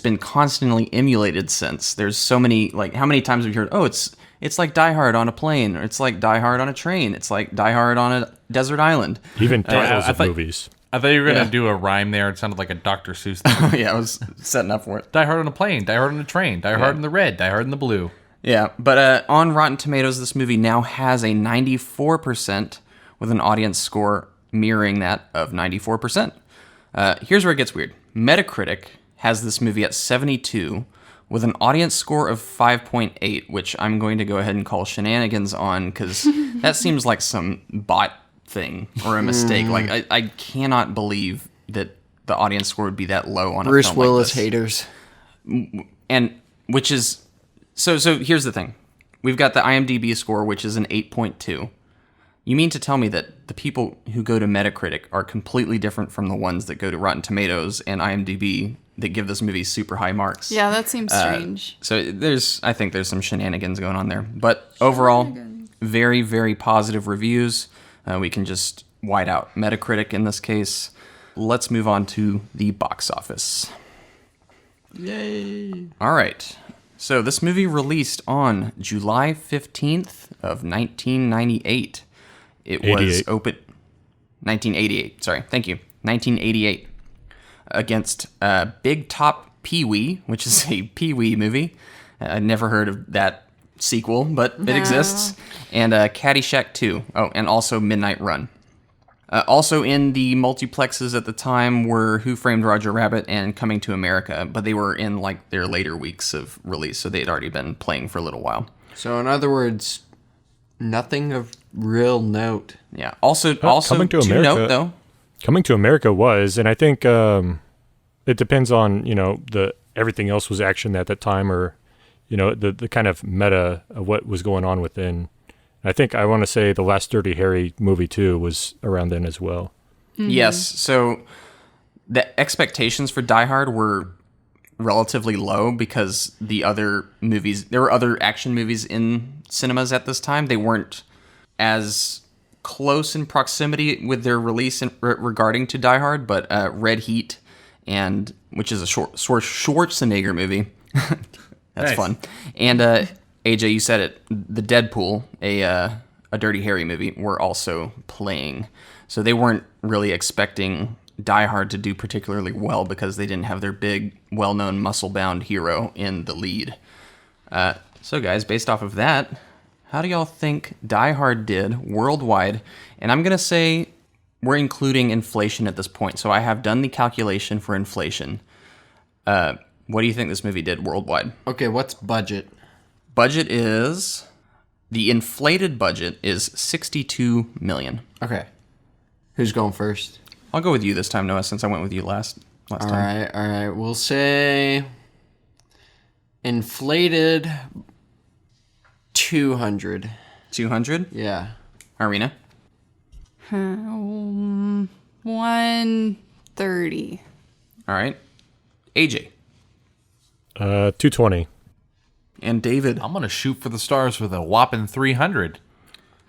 been constantly emulated since. There's so many, like, how many times have you heard, it's like Die Hard on a plane, or it's like Die Hard on a train, it's like Die Hard on a desert island. Even titles of movies. I thought you were going to do a rhyme there. It sounded like a Dr. Seuss thing. Yeah, I was setting up for it. Die Hard on a plane, Die Hard on a train, Die Hard in the red, Die Hard in the blue. Yeah, but on Rotten Tomatoes, this movie now has a 94% with an audience score mirroring that of 94%. Here's where it gets weird. Metacritic has this movie at 72 with an audience score of 5.8, which I'm going to go ahead and call shenanigans on because that seems like some bot thing or a mistake. Like, I cannot believe that the audience score would be that low on Bruce a film Willis like this. haters. And which is... So here's the thing. We've got the IMDb score, which is an 8.2. You mean to tell me that the people who go to Metacritic are completely different from the ones that go to Rotten Tomatoes and IMDb that give this movie super high marks? Yeah, that seems strange. So I think there's some shenanigans going on there. But overall, very, very positive reviews. We can just white out Metacritic in this case. Let's move on to the box office. Yay. All right. So this movie released on July 15th of 1998. It was open... 1988, sorry. Thank you. 1988. Against Big Top Pee-wee, which is a Pee-wee movie. I never heard of that sequel, but it exists. And Caddyshack 2. Oh, and also Midnight Run. Also in the multiplexes at the time were Who Framed Roger Rabbit and Coming to America, but they were in like their later weeks of release, so they'd already been playing for a little while. So in other words, nothing of real note. Yeah. Also Coming to America, note though. Coming to America was, and I think it depends on the everything else was action at that time, or the kind of meta of what was going on within. I want to say the last Dirty Harry movie too was around then as well. Mm-hmm. Yes. So the expectations for Die Hard were relatively low because there were other action movies in cinemas at this time. They weren't as close in proximity with their release regarding to Die Hard, but Red Heat, which is a Schwarzenegger movie. That's nice. Fun. And AJ, you said it. The Deadpool, a Dirty Harry movie, were also playing. So they weren't really expecting Die Hard to do particularly well because they didn't have their big, well-known, muscle-bound hero in the lead. So guys, based off of that, how do y'all think Die Hard did worldwide? And I'm going to say we're including inflation at this point. So I have done the calculation for inflation. What do you think this movie did worldwide? Okay, what's budget? The inflated budget is $62 million. Okay. Who's going first? I'll go with you this time, Noah, since I went with you last time. All right. We'll say inflated 200. 200? Yeah. Irina? 130. All right. AJ? 220. And David? I'm going to shoot for the stars with a whopping 300.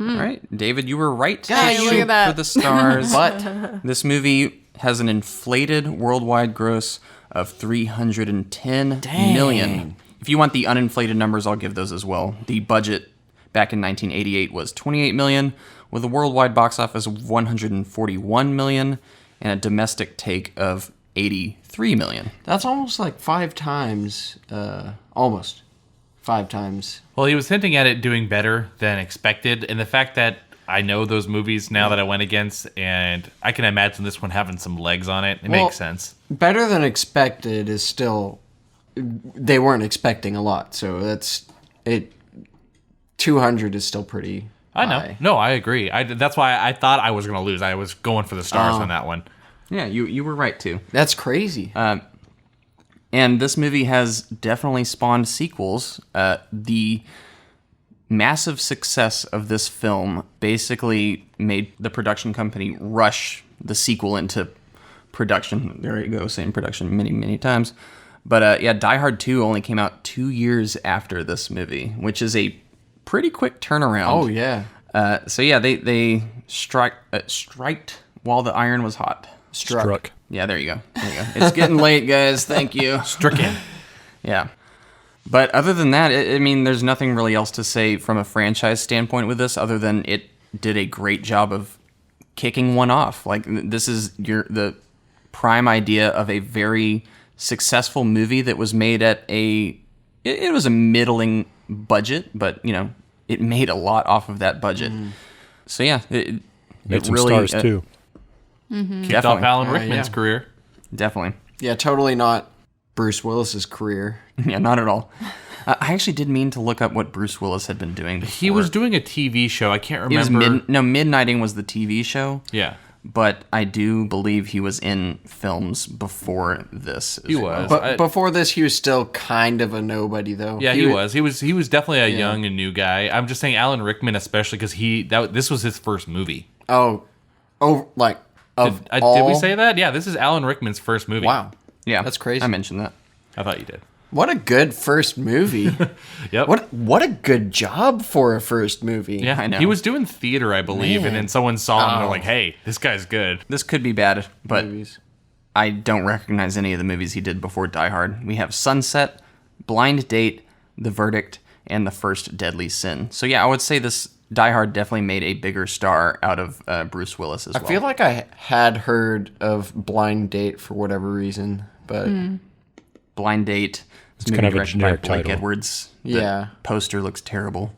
All right, David, you were right. Hey, to look shoot at that. for the stars. But This movie has an inflated worldwide gross of $310 million. If you want the uninflated numbers, I'll give those as well. The budget back in 1988 was $28 million, with a worldwide box office of $141 million and a domestic take of $83 million. that's almost like 5 times, almost 5 times. Well, he was hinting at it doing better than expected, and the fact that I know those movies now that I went against, and I can imagine this one having some legs on it. It makes sense. Better than expected is still, they weren't expecting a lot, so that's it. 200 is still pretty I know. high. No, I agree. That's why I thought I was going to lose. I was going for the stars on that one. Yeah, you were right too. That's crazy. And this movie has definitely spawned sequels. The massive success of this film basically made the production company rush the sequel into production. There you go, saying production many, many times. But yeah, Die Hard 2 only came out 2 years after this movie, which is a pretty quick turnaround. Oh, yeah. So yeah, they striked while the iron was hot. Struck. Yeah, there you go. It's getting late, guys. Thank you. Stricken. Yeah. But other than that, I mean, there's nothing really else to say from a franchise standpoint with this other than it did a great job of kicking one off. Like, this is the prime idea of a very successful movie that was made at it was a middling budget, but, you know, it made a lot off of that budget. So, yeah. Made it some really, stars, too. Kicked off Alan Rickman's yeah. career. Definitely. Yeah, totally not Bruce Willis's career. Yeah, not at all. I actually did mean to look up what Bruce Willis had been doing before. He was doing a TV show. I can't It was remember. Midnighting was the TV show. Yeah. But I do believe he was in films before this. He was. But before this, he was still kind of a nobody, though. Yeah, he was. He was definitely a young and new guy. I'm just saying Alan Rickman, especially because this was his first movie. Did we say that? Yeah, this is Alan Rickman's first movie. Wow. Yeah, That's crazy. I mentioned that. I thought you did. What a good first movie. Yep. What a good job for a first movie. Yeah, I know. He was doing theater, I believe, and then someone saw him and they're like, hey, this guy's good. This could be bad, but Movies. I don't recognize any of the movies he did before Die Hard. We have Sunset, Blind Date, The Verdict, and The First Deadly Sin. So yeah, I would say this Die Hard definitely made a bigger star out of Bruce Willis as well. I feel like I had heard of Blind Date for whatever reason, but Blind Date. It's kind of a directed generic by Blake title. Edwards. The Yeah. poster looks terrible.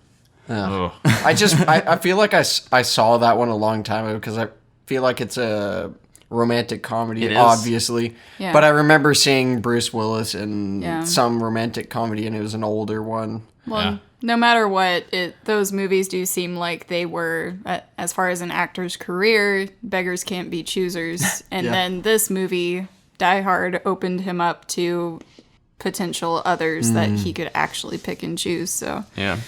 Ugh. I feel like I saw that one a long time ago because I feel like it's a romantic comedy, It is. obviously. Yeah. But I remember seeing Bruce Willis in Yeah. some romantic comedy, and it was an older one. Well, Yeah. no matter what, those movies do seem like they were, as far as an actor's career, beggars can't be choosers. And Yeah. then this movie, Die Hard, opened him up to potential others that he could actually pick and choose. So Yeah.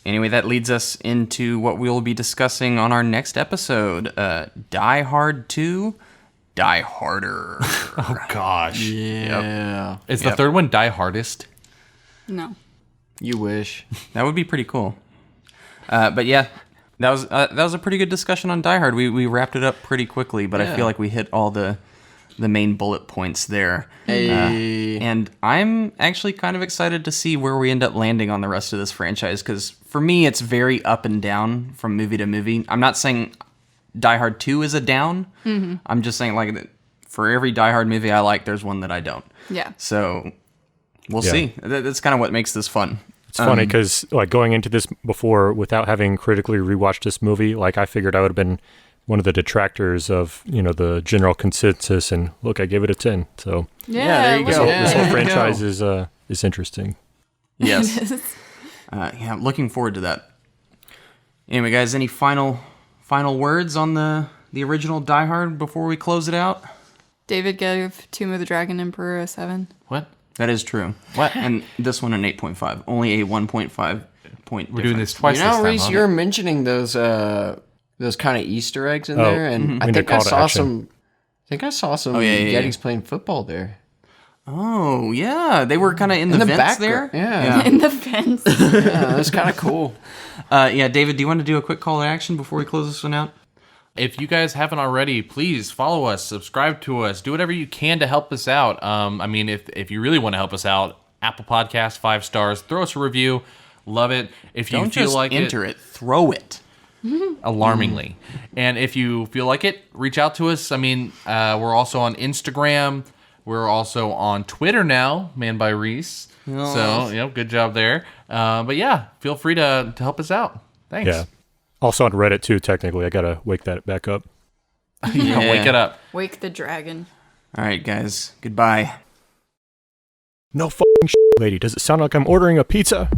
Anyway, that leads us into what we'll be discussing on our next episode. Die Hard 2, Die Harder. Oh, gosh. Yeah. Is the third one Die Hardest? no. You wish. That would be pretty cool. But yeah, that was a pretty good discussion on Die Hard. We wrapped it up pretty quickly, but I feel like we hit all the main bullet points there. And I'm actually kind of excited to see where we end up landing on the rest of this franchise, because for me, it's very up and down from movie to movie. I'm not saying Die Hard 2 is a down. I'm just saying, like, for every Die Hard movie I like, there's one that I don't. Yeah. So we'll Yeah. see. That's kind of what makes this fun. It's funny because, like, going into this before, without having critically rewatched this movie, like, I figured I would have been one of the detractors of, you know, the general consensus, and look, I gave it a 10. So there you look go. at this that. whole franchise is interesting. Yes. Yeah, I'm looking forward to that. Anyway, guys, any final words on the original Die Hard before we close it out? David gave Tomb of the Dragon Emperor a 7. What? That is true. What? And this one an 8.5. Only a 1.5 point We're doing this difference. twice You know, this time, Reese, huh? you're mentioning those kind of Easter eggs in there, and I When they think I call to saw action. some. I think I saw some yeah. Yetis playing football there. Oh, yeah. They were kind of in the vents there. Yeah. In the fence. Yeah, that's kind of cool. Yeah, David, do you want to do a quick call to action before we close this one out? If you guys haven't already, please follow us, subscribe to us, do whatever you can to help us out. I mean, if you really want to help us out, Apple Podcast, 5 stars, throw us a review. Love it. If you Don't feel just like enter it, throw it. Alarmingly. And if you feel like it, reach out to us. I mean, we're also on Instagram. We're also on Twitter now, Man by Reese. So, good job there. But yeah, feel free to help us out. Thanks. Yeah. Also on Reddit too, technically. I gotta wake that back up. Yeah, wake it up. Wake the dragon. All right, guys. Goodbye. No f***ing shit, lady. Does it sound like I'm ordering a pizza?